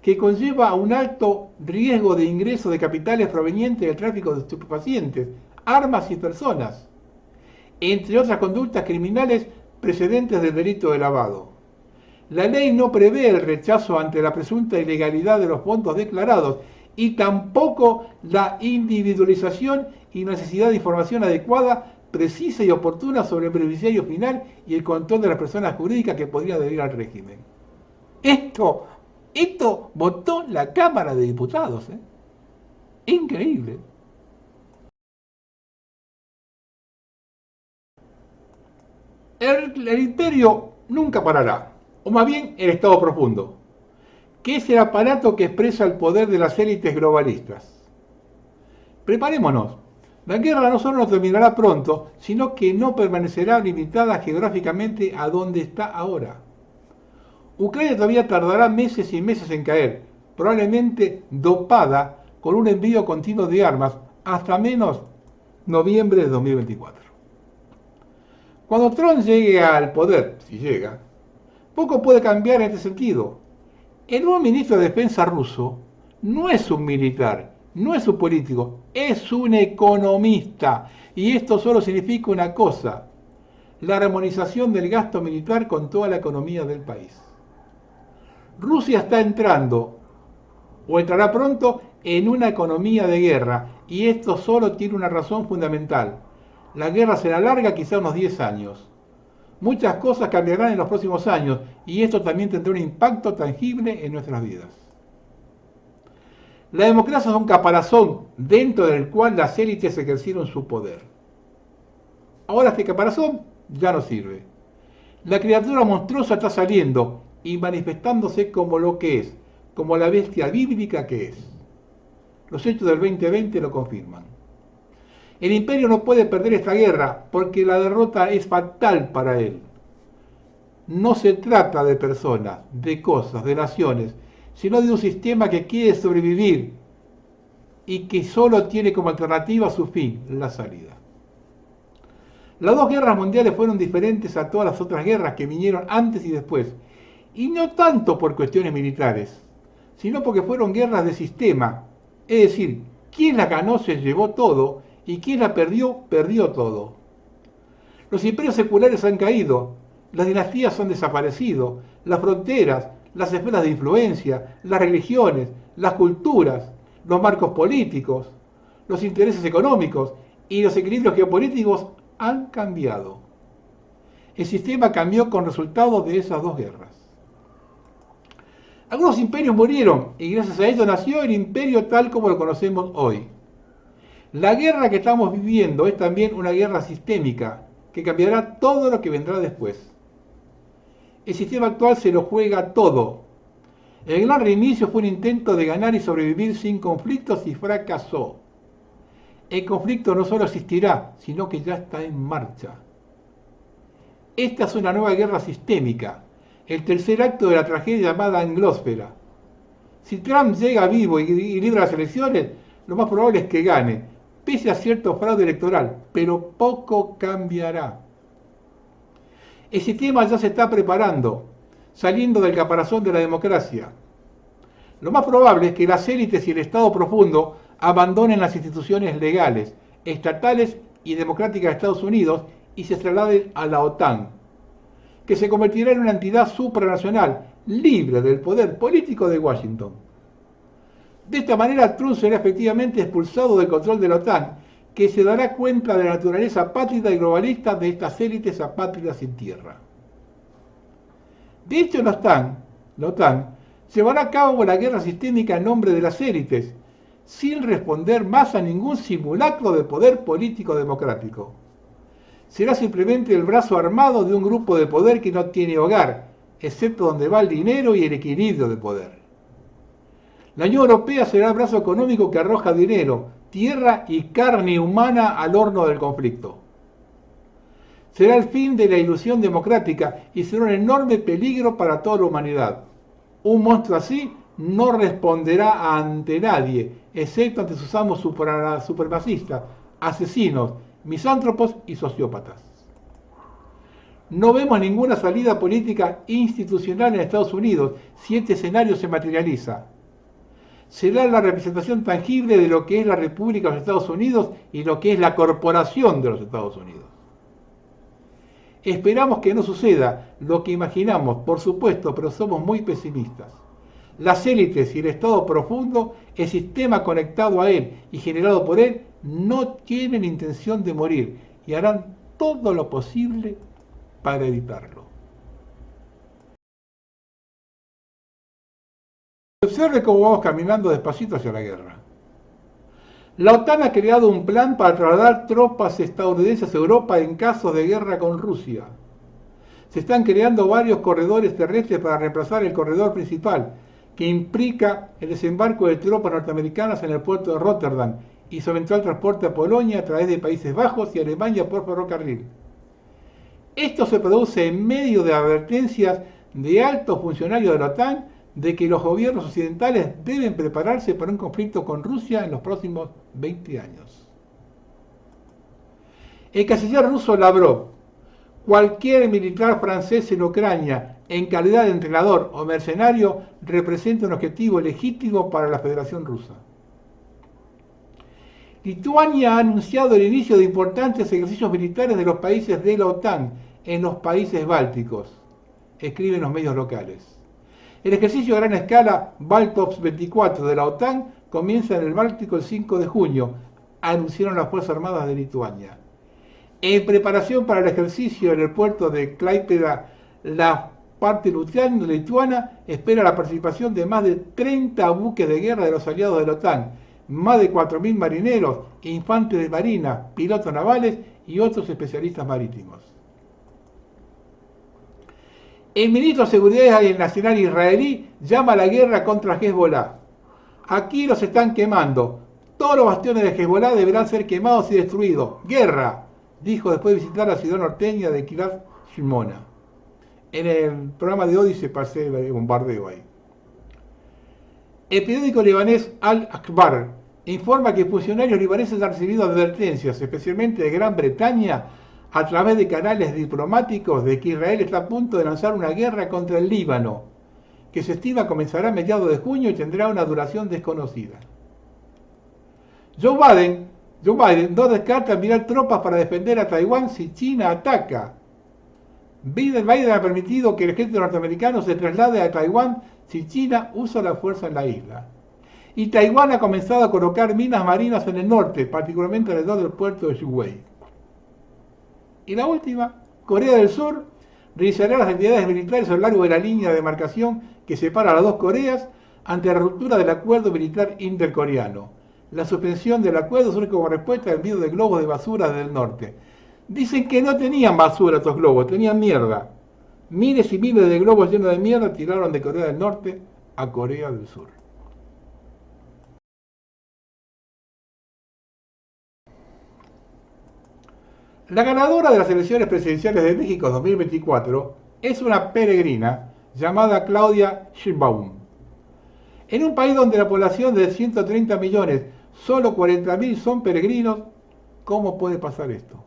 que conlleva a un alto riesgo de ingreso de capitales provenientes del tráfico de estupefacientes, armas y personas, entre otras conductas criminales precedentes del delito de lavado. La ley no prevé el rechazo ante la presunta ilegalidad de los fondos declarados y tampoco la individualización y necesidad de información adecuada, precisa y oportuna sobre el beneficiario final y el control de las personas jurídicas que podrían adherir al régimen. Esto votó la Cámara de Diputados, ¿eh? Increíble. El imperio nunca parará, o más bien el Estado profundo, que es el aparato que expresa el poder de las élites globalistas. Preparémonos. La guerra no solo no terminará pronto, sino que no permanecerá limitada geográficamente a donde está ahora. Ucrania todavía tardará meses y meses en caer, probablemente dopada con un envío continuo de armas hasta menos noviembre de 2024. Cuando Trump llegue al poder, si llega, poco puede cambiar en este sentido. El nuevo ministro de Defensa ruso no es un militar, no es un político, es un economista. Y esto solo significa una cosa: la armonización del gasto militar con toda la economía del país. Rusia está entrando, o entrará pronto, en una economía de guerra. Y esto solo tiene una razón fundamental. La guerra será larga, quizá unos 10 años. Muchas cosas cambiarán en los próximos años y esto también tendrá un impacto tangible en nuestras vidas. La democracia es un caparazón dentro del cual las élites ejercieron su poder. Ahora este caparazón ya no sirve. La criatura monstruosa está saliendo y manifestándose como lo que es, como la bestia bíblica que es. Los hechos del 2020 lo confirman. El imperio no puede perder esta guerra porque la derrota es fatal para él. No se trata de personas, de cosas, de naciones, sino de un sistema que quiere sobrevivir y que solo tiene como alternativa su fin, la salida. Las dos guerras mundiales fueron diferentes a todas las otras guerras que vinieron antes y después, y no tanto por cuestiones militares, sino porque fueron guerras de sistema, es decir, quien la ganó se llevó todo y quien la perdió, perdió todo. Los imperios seculares han caído, las dinastías han desaparecido, las fronteras, las esferas de influencia, las religiones, las culturas, los marcos políticos, los intereses económicos y los equilibrios geopolíticos han cambiado. El sistema cambió con resultado de esas dos guerras. Algunos imperios murieron y gracias a ello nació el imperio tal como lo conocemos hoy. La guerra que estamos viviendo es también una guerra sistémica que cambiará todo lo que vendrá después. El sistema actual se lo juega todo. El gran reinicio fue un intento de ganar y sobrevivir sin conflictos y fracasó. El conflicto no solo existirá, sino que ya está en marcha. Esta es una nueva guerra sistémica, el tercer acto de la tragedia llamada anglósfera. Si Trump llega vivo y libra las elecciones, lo más probable es que gane, pese a cierto fraude electoral, pero poco cambiará. El sistema ya se está preparando, saliendo del caparazón de la democracia. Lo más probable es que las élites y el Estado profundo abandonen las instituciones legales, estatales y democráticas de Estados Unidos y se trasladen a la OTAN, que se convertirá en una entidad supranacional, libre del poder político de Washington. De esta manera, Trump será efectivamente expulsado del control de la OTAN, que se dará cuenta de la naturaleza apátrida y globalista de estas élites apátridas sin tierra. De hecho, la OTAN llevará a cabo la guerra sistémica en nombre de las élites, sin responder más a ningún simulacro de poder político democrático. Será simplemente el brazo armado de un grupo de poder que no tiene hogar, excepto donde va el dinero y el equilibrio de poder. La Unión Europea será el brazo económico que arroja dinero, tierra y carne humana al horno del conflicto. Será el fin de la ilusión democrática y será un enorme peligro para toda la humanidad. Un monstruo así no responderá ante nadie, excepto ante sus amos supremacistas, asesinos, misántropos y sociópatas. No vemos ninguna salida política institucional en Estados Unidos si este escenario se materializa. Será la representación tangible de lo que es la República de los Estados Unidos y lo que es la corporación de los Estados Unidos. Esperamos que no suceda lo que imaginamos, por supuesto, pero somos muy pesimistas. Las élites y el Estado profundo, el sistema conectado a él y generado por él, no tienen intención de morir y harán todo lo posible para evitarlo. Observe cómo vamos caminando despacito hacia la guerra. La OTAN ha creado un plan para trasladar tropas estadounidenses a Europa en caso de guerra con Rusia. Se están creando varios corredores terrestres para reemplazar el corredor principal, que implica el desembarco de tropas norteamericanas en el puerto de Rotterdam y su eventual transporte a Polonia a través de Países Bajos y Alemania por ferrocarril. Esto se produce en medio de advertencias de altos funcionarios de la OTAN de que los gobiernos occidentales deben prepararse para un conflicto con Rusia en los próximos 20 años. El canciller ruso Lavrov: cualquier militar francés en Ucrania en calidad de entrenador o mercenario representa un objetivo legítimo para la Federación Rusa. Lituania ha anunciado el inicio de importantes ejercicios militares de los países de la OTAN en los países bálticos, escriben los medios locales. El ejercicio a gran escala Baltops 24 de la OTAN comienza en el Báltico el 5 de junio, anunciaron las Fuerzas Armadas de Lituania. En preparación para el ejercicio en el puerto de Klaipėda, las parte lituana espera la participación de más de 30 buques de guerra de los aliados de la OTAN, más de 4.000 marineros, infantes de marina, pilotos navales y otros especialistas marítimos. El ministro de Seguridad Nacional israelí llama a la guerra contra Hezbollah. Aquí los están quemando. Todos los bastiones de Hezbollah deberán ser quemados y destruidos. ¡Guerra!, dijo después de visitar la ciudad norteña de Kiryat Shimona. En el programa de hoy se pasó el bombardeo ahí. El periódico libanés Al-Akhbar informa que funcionarios libaneses han recibido advertencias, especialmente de Gran Bretaña, a través de canales diplomáticos, de que Israel está a punto de lanzar una guerra contra el Líbano, que se estima comenzará a mediados de junio y tendrá una duración desconocida. Joe Biden no descarta enviar tropas para defender a Taiwán si China ataca. Biden ha permitido que el ejército norteamericano se traslade a Taiwán si China usa la fuerza en la isla. Y Taiwán ha comenzado a colocar minas marinas en el norte, particularmente alrededor del puerto de Xuhui. Y la última, Corea del Sur realizará las actividades militares a lo largo de la línea de demarcación que separa a las dos Coreas ante la ruptura del acuerdo militar intercoreano. La suspensión del acuerdo surge como respuesta al envío de globos de basura desde el norte. Dicen que no tenían basura estos globos, tenían mierda. Miles y miles de globos llenos de mierda tiraron de Corea del Norte a Corea del Sur. La ganadora de las elecciones presidenciales de México 2024 es una peregrina llamada Claudia Sheinbaum. En un país donde la población de 130 millones, solo 40.000 son peregrinos, ¿cómo puede pasar esto?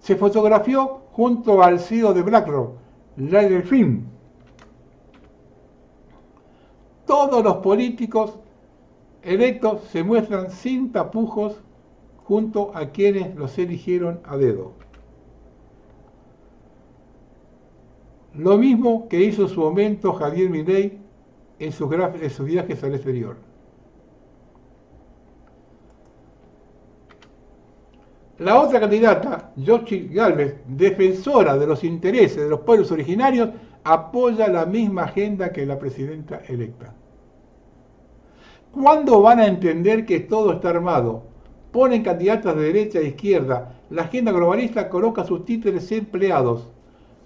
Se fotografió junto al CEO de BlackRock, Larry Fink. Todos los políticos electos se muestran sin tapujos junto a quienes los eligieron a dedo. Lo mismo que hizo en su momento Javier Milei en sus viajes al exterior. La otra candidata, Xochitl Gálvez, defensora de los intereses de los pueblos originarios, apoya la misma agenda que la presidenta electa. ¿Cuándo van a entender que todo está armado? Ponen candidatas de derecha e izquierda. La agenda globalista coloca sus títeres empleados.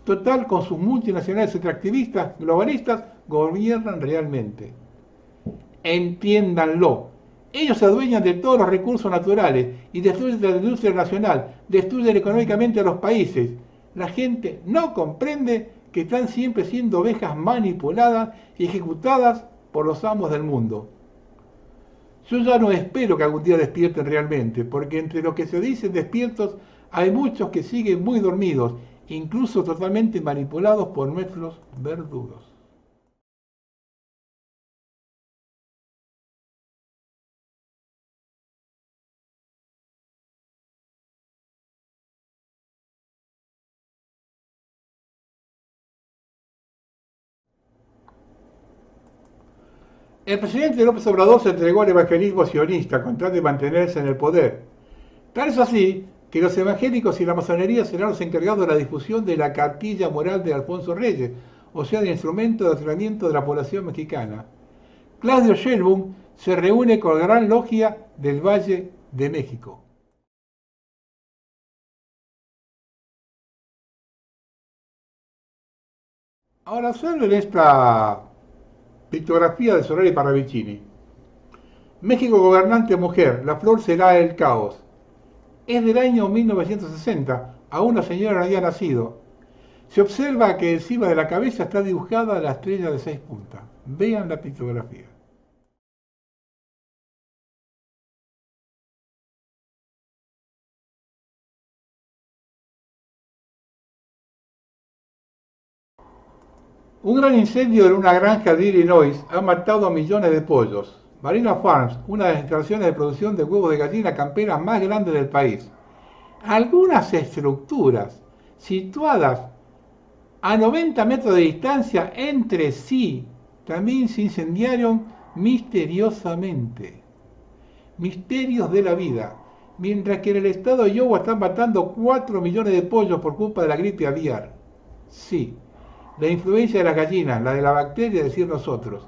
Total, con sus multinacionales extractivistas globalistas, gobiernan realmente. Entiéndanlo. Ellos se adueñan de todos los recursos naturales y destruyen la industria nacional, destruyen económicamente a los países. La gente no comprende que están siempre siendo ovejas manipuladas y ejecutadas por los amos del mundo. Yo ya no espero que algún día despierten realmente, porque entre los que se dicen despiertos hay muchos que siguen muy dormidos, incluso totalmente manipulados por nuestros verdugos. El presidente López Obrador se entregó al evangelismo sionista con tal de mantenerse en el poder. Tal es así que los evangélicos y la masonería serán los encargados de la difusión de la cartilla moral de Alfonso Reyes, o sea, del instrumento de adoctrinamiento de la población mexicana. Claudio Sheinbaum se reúne con la Gran Logia del Valle de México. Ahora observen esta pictografía de Soraya Parravicini. México gobernante mujer, la flor será el caos. Es del año 1960, aún la señora no había nacido. Se observa que encima de la cabeza está dibujada la estrella de 6 puntas. Vean la pictografía. Un gran incendio en una granja de Illinois ha matado a millones de pollos. Marina Farms, una de las instalaciones de producción de huevos de gallina campera más grandes del país. Algunas estructuras situadas a 90 metros de distancia entre sí también se incendiaron misteriosamente. Misterios de la vida. Mientras que en el estado de Iowa están matando 4 millones de pollos por culpa de la gripe aviar. Sí. La influencia de las gallinas, la de la bacteria, es decir, nosotros.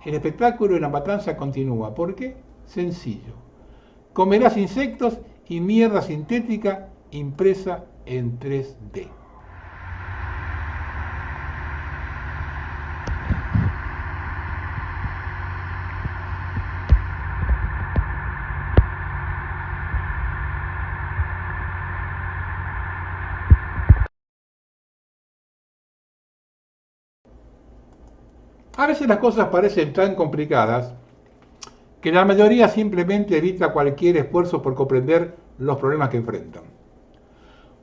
El espectáculo y la matanza continúa. ¿Por qué? Sencillo. Comerás insectos y mierda sintética impresa en 3D. A veces las cosas parecen tan complicadas que la mayoría simplemente evita cualquier esfuerzo por comprender los problemas que enfrentan.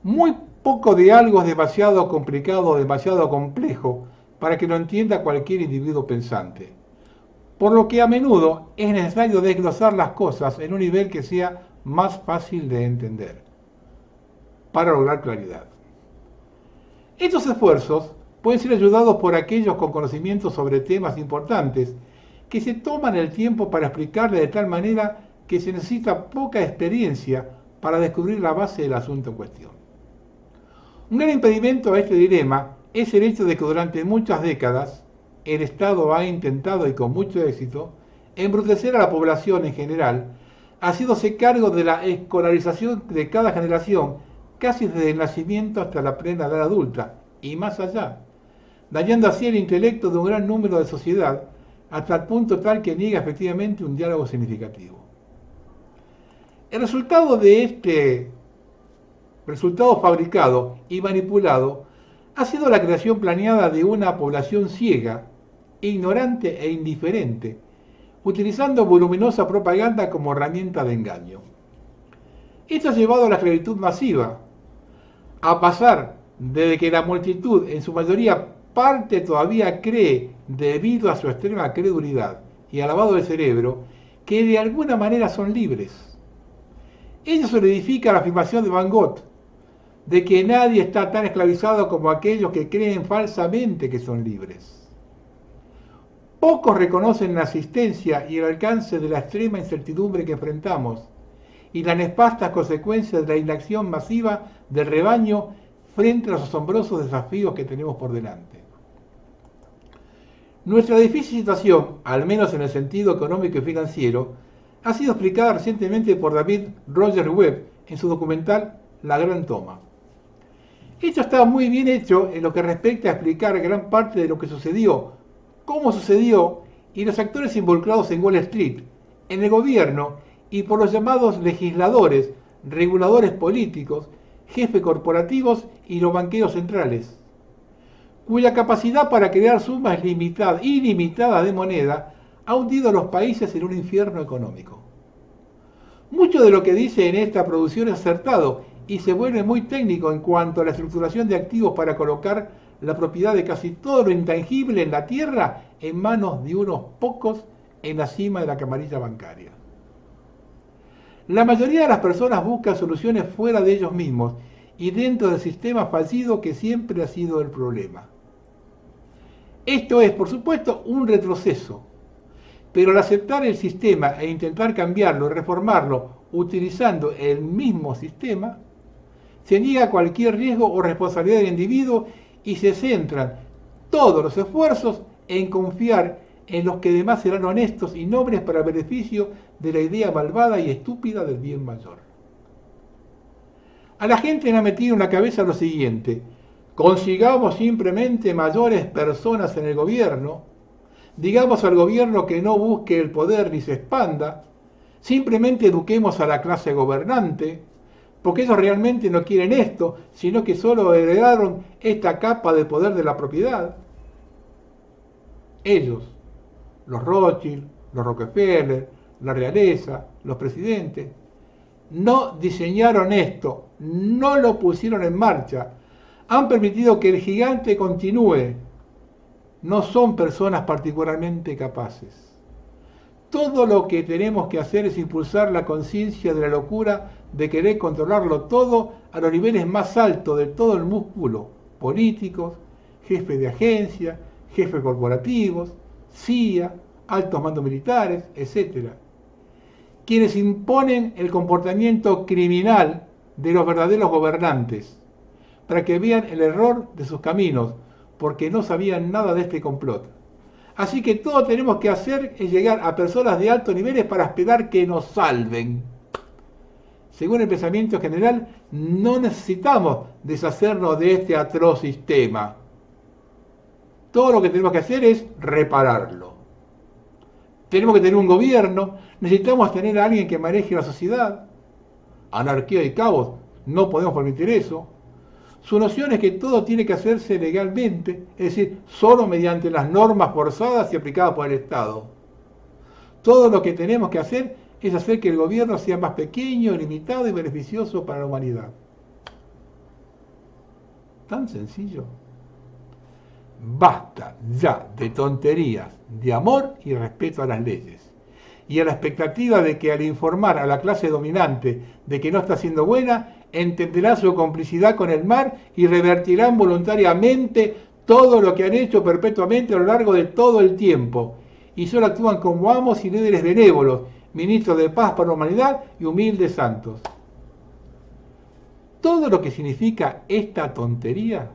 Muy poco de algo es demasiado complicado o demasiado complejo para que lo entienda cualquier individuo pensante, por lo que a menudo es necesario desglosar las cosas en un nivel que sea más fácil de entender, para lograr claridad. Estos esfuerzos pueden ser ayudados por aquellos con conocimientos sobre temas importantes que se toman el tiempo para explicarle de tal manera que se necesita poca experiencia para descubrir la base del asunto en cuestión. Un gran impedimento a este dilema es el hecho de que durante muchas décadas el Estado ha intentado, y con mucho éxito, embrutecer a la población en general, haciéndose cargo de la escolarización de cada generación casi desde el nacimiento hasta la plena edad adulta, y más allá, dañando así el intelecto de un gran número de sociedad, hasta el punto tal que niega efectivamente un diálogo significativo. El resultado de este resultado fabricado y manipulado ha sido la creación planeada de una población ciega, ignorante e indiferente, utilizando voluminosa propaganda como herramienta de engaño. Esto ha llevado a la esclavitud masiva, a pasar desde que la multitud, en su mayoría parte todavía cree, debido a su extrema credulidad y al lavado del cerebro, que de alguna manera son libres. Ello solidifica la afirmación de Van Gogh, de que nadie está tan esclavizado como aquellos que creen falsamente que son libres. Pocos reconocen la existencia y el alcance de la extrema incertidumbre que enfrentamos y las nefastas consecuencias de la inacción masiva del rebaño frente a los asombrosos desafíos que tenemos por delante. Nuestra difícil situación, al menos en el sentido económico y financiero, ha sido explicada recientemente por David Roger Webb en su documental La Gran Toma. Esto está muy bien hecho en lo que respecta a explicar gran parte de lo que sucedió, cómo sucedió y los actores involucrados en Wall Street, en el gobierno y por los llamados legisladores, reguladores políticos, jefes corporativos y los banqueros centrales, cuya capacidad para crear sumas ilimitadas de moneda ha hundido a los países en un infierno económico. Mucho de lo que dice en esta producción es acertado y se vuelve muy técnico en cuanto a la estructuración de activos para colocar la propiedad de casi todo lo intangible en la tierra en manos de unos pocos en la cima de la camarilla bancaria. La mayoría de las personas buscan soluciones fuera de ellos mismos y dentro del sistema fallido que siempre ha sido el problema. Esto es, por supuesto, un retroceso, pero al aceptar el sistema e intentar cambiarlo, reformarlo, utilizando el mismo sistema, se niega cualquier riesgo o responsabilidad del individuo y se centran todos los esfuerzos en confiar en los que además serán honestos y nobles para el beneficio de la idea malvada y estúpida del bien mayor. A la gente le ha metido en la cabeza lo siguiente: consigamos simplemente mayores personas en el gobierno, digamos al gobierno que no busque el poder ni se expanda, simplemente eduquemos a la clase gobernante, porque ellos realmente no quieren esto, sino que solo heredaron esta capa de poder de la propiedad. Ellos, los Rothschild, los Rockefeller, la realeza, los presidentes, no diseñaron esto, no lo pusieron en marcha, han permitido que el gigante continúe. No son personas particularmente capaces. Todo lo que tenemos que hacer es impulsar la conciencia de la locura de querer controlarlo todo a los niveles más altos de todo el músculo: políticos, jefes de agencia, jefes corporativos, CIA, altos mandos militares, etc. Quienes imponen el comportamiento criminal de los verdaderos gobernantes, para que vean el error de sus caminos, porque no sabían nada de este complot. Así que todo tenemos que hacer es llegar a personas de altos niveles para esperar que nos salven. Según el pensamiento general, no necesitamos deshacernos de este atroz sistema. Todo lo que tenemos que hacer es repararlo. Tenemos que tener un gobierno, necesitamos tener a alguien que maneje la sociedad. Anarquía y caos, no podemos permitir eso. Su noción es que todo tiene que hacerse legalmente, es decir, solo mediante las normas forzadas y aplicadas por el Estado. Todo lo que tenemos que hacer es hacer que el gobierno sea más pequeño, limitado y beneficioso para la humanidad. Tan sencillo. Basta ya de tonterías, de amor y respeto a las leyes. Y a la expectativa de que al informar a la clase dominante de que no está siendo buena, entenderá su complicidad con el mar y revertirán voluntariamente todo lo que han hecho perpetuamente a lo largo de todo el tiempo. Y solo actúan como amos y líderes benévolos, ministros de paz para la humanidad y humildes santos. Todo lo que significa esta tontería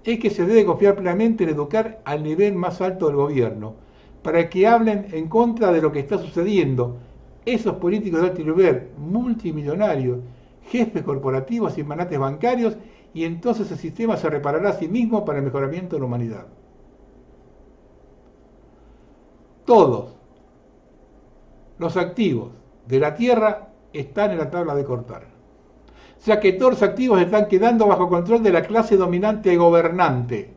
es que se debe confiar plenamente en educar al nivel más alto del gobierno, para que hablen en contra de lo que está sucediendo. Esos políticos de alto nivel, multimillonarios, jefes corporativos y magnates bancarios, y entonces el sistema se reparará a sí mismo para el mejoramiento de la humanidad. Todos los activos de la Tierra están en la tabla de cortar, ya que todos los activos están quedando bajo control de la clase dominante gobernante.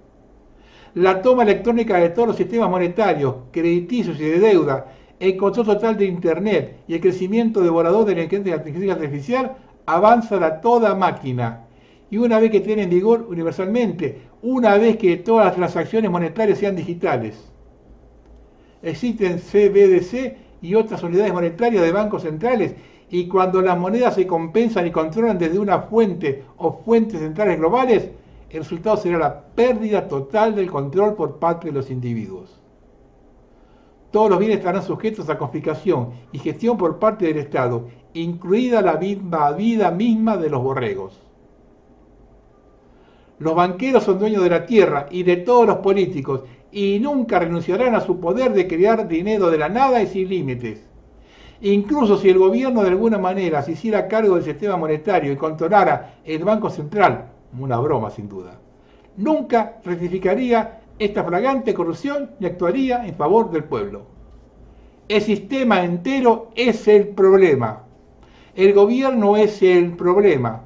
La toma electrónica de todos los sistemas monetarios, crediticios y de deuda, el control total de Internet y el crecimiento devorador de la inteligencia artificial avanzan a toda máquina. Y una vez que tienen en vigor universalmente, una vez que todas las transacciones monetarias sean digitales. Existen CBDC y otras unidades monetarias de bancos centrales, y cuando las monedas se compensan y controlan desde una fuente o fuentes centrales globales, el resultado será la pérdida total del control por parte de los individuos. Todos los bienes estarán sujetos a confiscación y gestión por parte del Estado, incluida la vida misma de los borregos. Los banqueros son dueños de la tierra y de todos los políticos, y nunca renunciarán a su poder de crear dinero de la nada y sin límites. Incluso si el gobierno de alguna manera se hiciera cargo del sistema monetario y controlara el Banco Central, una broma sin duda, nunca rectificaría esta flagrante corrupción ni actuaría en favor del pueblo. El sistema entero es el problema. El gobierno es el problema.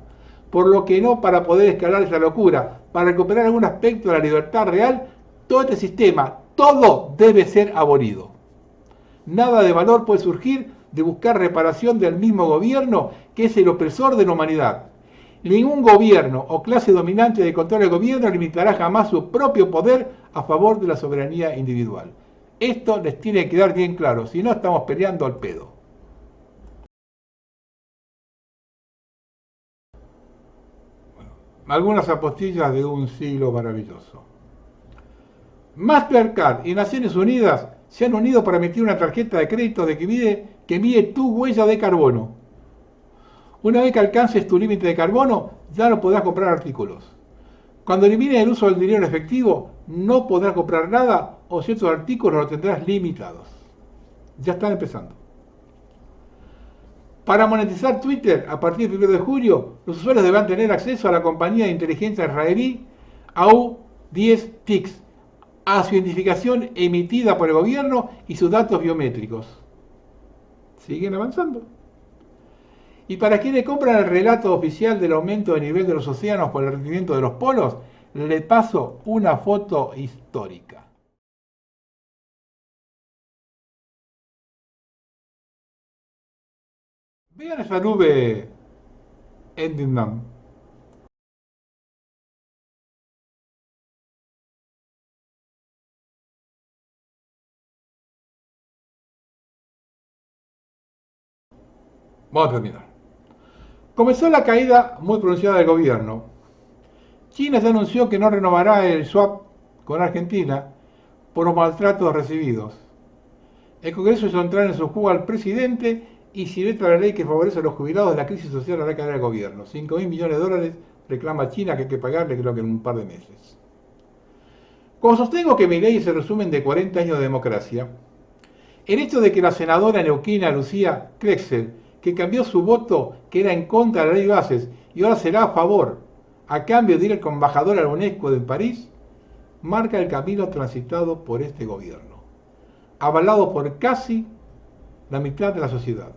Por lo que no para poder escalar esa locura, para recuperar algún aspecto de la libertad real, todo este sistema, todo debe ser abolido. Nada de valor puede surgir de buscar reparación del mismo gobierno que es el opresor de la humanidad. Ningún gobierno o clase dominante de control del gobierno limitará jamás su propio poder a favor de la soberanía individual. Esto les tiene que quedar bien claro, si no estamos peleando al pedo. Bueno, algunas apostillas de un siglo maravilloso. Mastercard y Naciones Unidas se han unido para emitir una tarjeta de crédito que mide tu huella de carbono. Una vez que alcances tu límite de carbono, ya no podrás comprar artículos. Cuando elimines el uso del dinero en efectivo, no podrás comprar nada o ciertos artículos los tendrás limitados. Ya están empezando. Para monetizar Twitter, a partir del 1 de julio, los usuarios deberán tener acceso a la compañía de inteligencia israelí AU-10TIX, a su identificación emitida por el gobierno y sus datos biométricos. Siguen avanzando. Y para quienes compran el relato oficial del aumento del nivel de los océanos por el rendimiento de los polos, le paso una foto histórica. Vean esa nube en Vietnam. Vamos a terminar. Comenzó la caída muy pronunciada del gobierno. China ya anunció que no renovará el swap con Argentina por los maltratos recibidos. El Congreso hizo entrar en su juego al presidente y si veta la ley que favorece a los jubilados de la crisis social hará caer al gobierno. $5.000 millones reclama China que hay que pagarle creo que en un par de meses. Como sostengo que mi ley es el resumen de 40 años de democracia, el hecho de que la senadora neuquina Lucía Krexel, que cambió su voto que era en contra de la ley de bases y ahora será a favor, a cambio de ir como embajador a la UNESCO de París, marca el camino transitado por este gobierno, avalado por casi la mitad de la sociedad.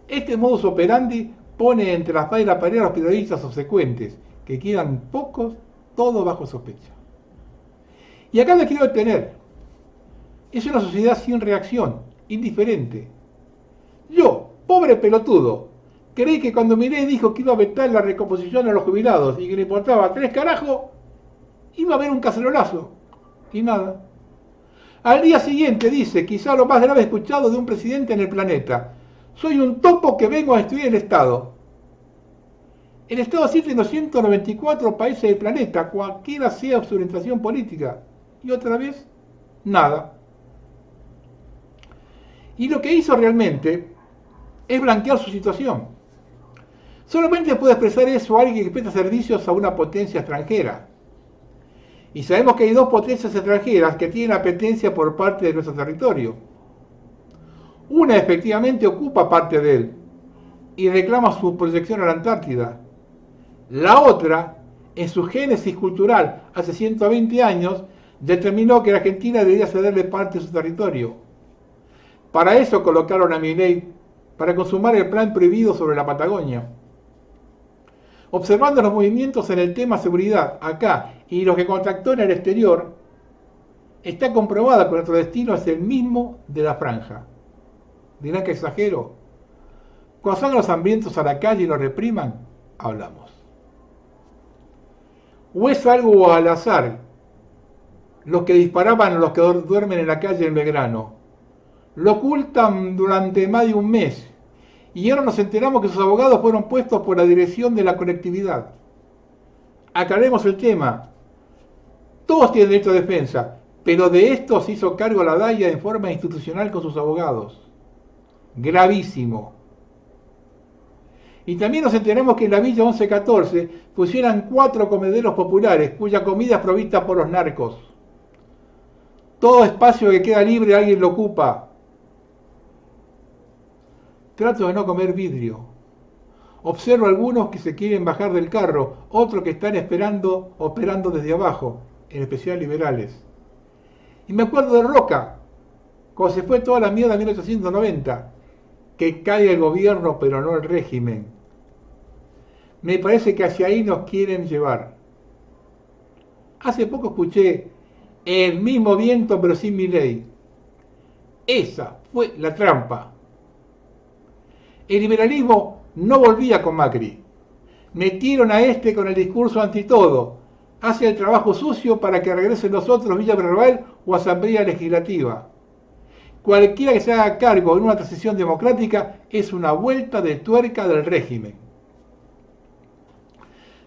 Este modus operandi pone entre la espada y la pared a los periodistas subsecuentes, que quedan pocos, todos bajo sospecha. Y acá lo quiero detener. Es una sociedad sin reacción, indiferente. Yo, pobre pelotudo, creí que cuando Milei dijo que iba a vetar la recomposición a los jubilados y que le importaba 3 carajos, iba a haber un cacerolazo. Y nada. Al día siguiente dice, quizá lo más grave escuchado de un presidente en el planeta: soy un topo que vengo a destruir el Estado. El Estado existe en 294 países del planeta, cualquiera sea su orientación política. Y otra vez, nada. Y lo que hizo realmente es blanquear su situación. Solamente puede expresar eso alguien que presta servicios a una potencia extranjera. Y sabemos que hay 2 potencias extranjeras que tienen apetencia por parte de nuestro territorio. Una efectivamente ocupa parte de él y reclama su proyección a la Antártida. La otra, en su génesis cultural hace 120 años, determinó que la Argentina debía cederle parte de su territorio. Para eso colocaron a Milei, para consumar el plan prohibido sobre la Patagonia. Observando los movimientos en el tema seguridad acá y los que contactó en el exterior, está comprobada que nuestro destino es el mismo de la franja. Dirán que exagero. Cuando salgan los hambrientos a la calle y los repriman, hablamos. ¿O es algo al azar los que disparaban a los que duermen en la calle en Belgrano? Lo ocultan durante más de un mes y ahora nos enteramos que sus abogados fueron puestos por la dirección de la colectividad. Aclaremos el tema. Todos tienen derecho a defensa, pero de esto se hizo cargo la DAIA en forma institucional con sus abogados. Gravísimo. Y también nos enteramos que en la Villa 1114 funcionan 4 comederos populares cuya comida es provista por los narcos. Todo espacio que queda libre alguien lo ocupa. Trato de no comer vidrio. Observo algunos que se quieren bajar del carro, otros que están operando desde abajo, en especial liberales. Y me acuerdo de Roca, cuando se fue toda la mierda en 1890, que cae el gobierno pero no el régimen. Me parece que hacia ahí nos quieren llevar. Hace poco escuché el mismo viento pero sin Milei. Esa fue la trampa. El liberalismo no volvía con Macri. Metieron a este con el discurso anti todo. Hace el trabajo sucio para que regresen los otros Villa Verbal o Asamblea Legislativa. Cualquiera que se haga cargo en una transición democrática es una vuelta de tuerca del régimen.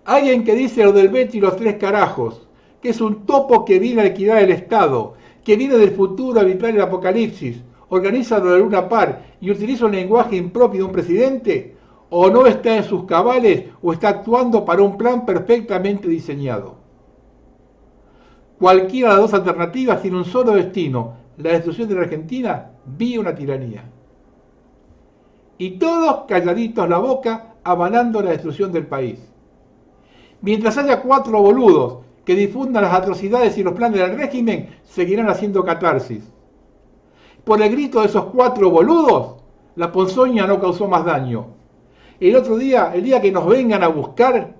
Alguien que dice lo del Betty y los 3 carajos, que es un topo que viene a alquilar el Estado, que viene del futuro a evitar el apocalipsis, organiza lo de Luna Par y utiliza un lenguaje impropio de un presidente, o no está en sus cabales o está actuando para un plan perfectamente diseñado. Cualquiera de las 2 alternativas tiene un solo destino: la destrucción de la Argentina vía una tiranía. Y todos calladitos la boca, avalando la destrucción del país. Mientras haya 4 boludos que difundan las atrocidades y los planes del régimen, seguirán haciendo catarsis. Por el grito de esos 4 boludos, la ponzoña no causó más daño. El otro día, el día que nos vengan a buscar,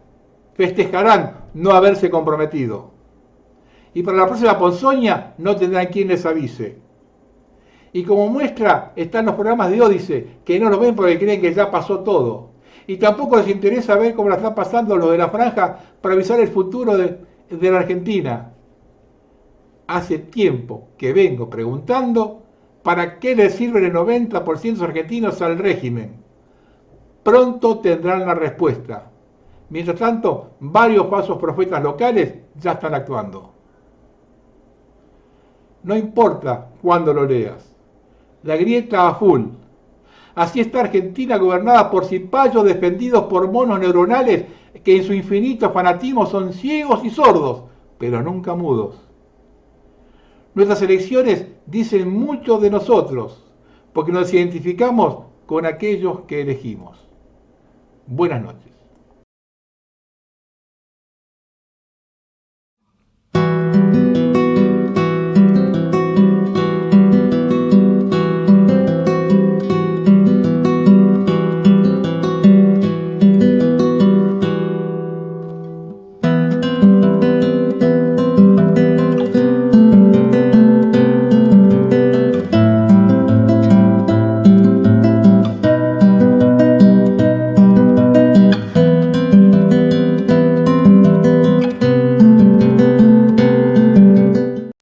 festejarán no haberse comprometido. Y para la próxima ponzoña no tendrán quien les avise. Y como muestra están los programas de Ódice, que no los ven porque creen que ya pasó todo. Y tampoco les interesa ver cómo la están pasando los de la franja para avisar el futuro de la Argentina. Hace tiempo que vengo preguntando para qué les sirven el 90% de los argentinos al régimen. Pronto tendrán la respuesta. Mientras tanto, varios falsos profetas locales ya están actuando. No importa cuándo lo leas. La grieta a full. Así está Argentina gobernada por cipayos defendidos por monos neuronales que en su infinito fanatismo son ciegos y sordos, pero nunca mudos. Nuestras elecciones dicen mucho de nosotros, porque nos identificamos con aquellos que elegimos. Buenas noches.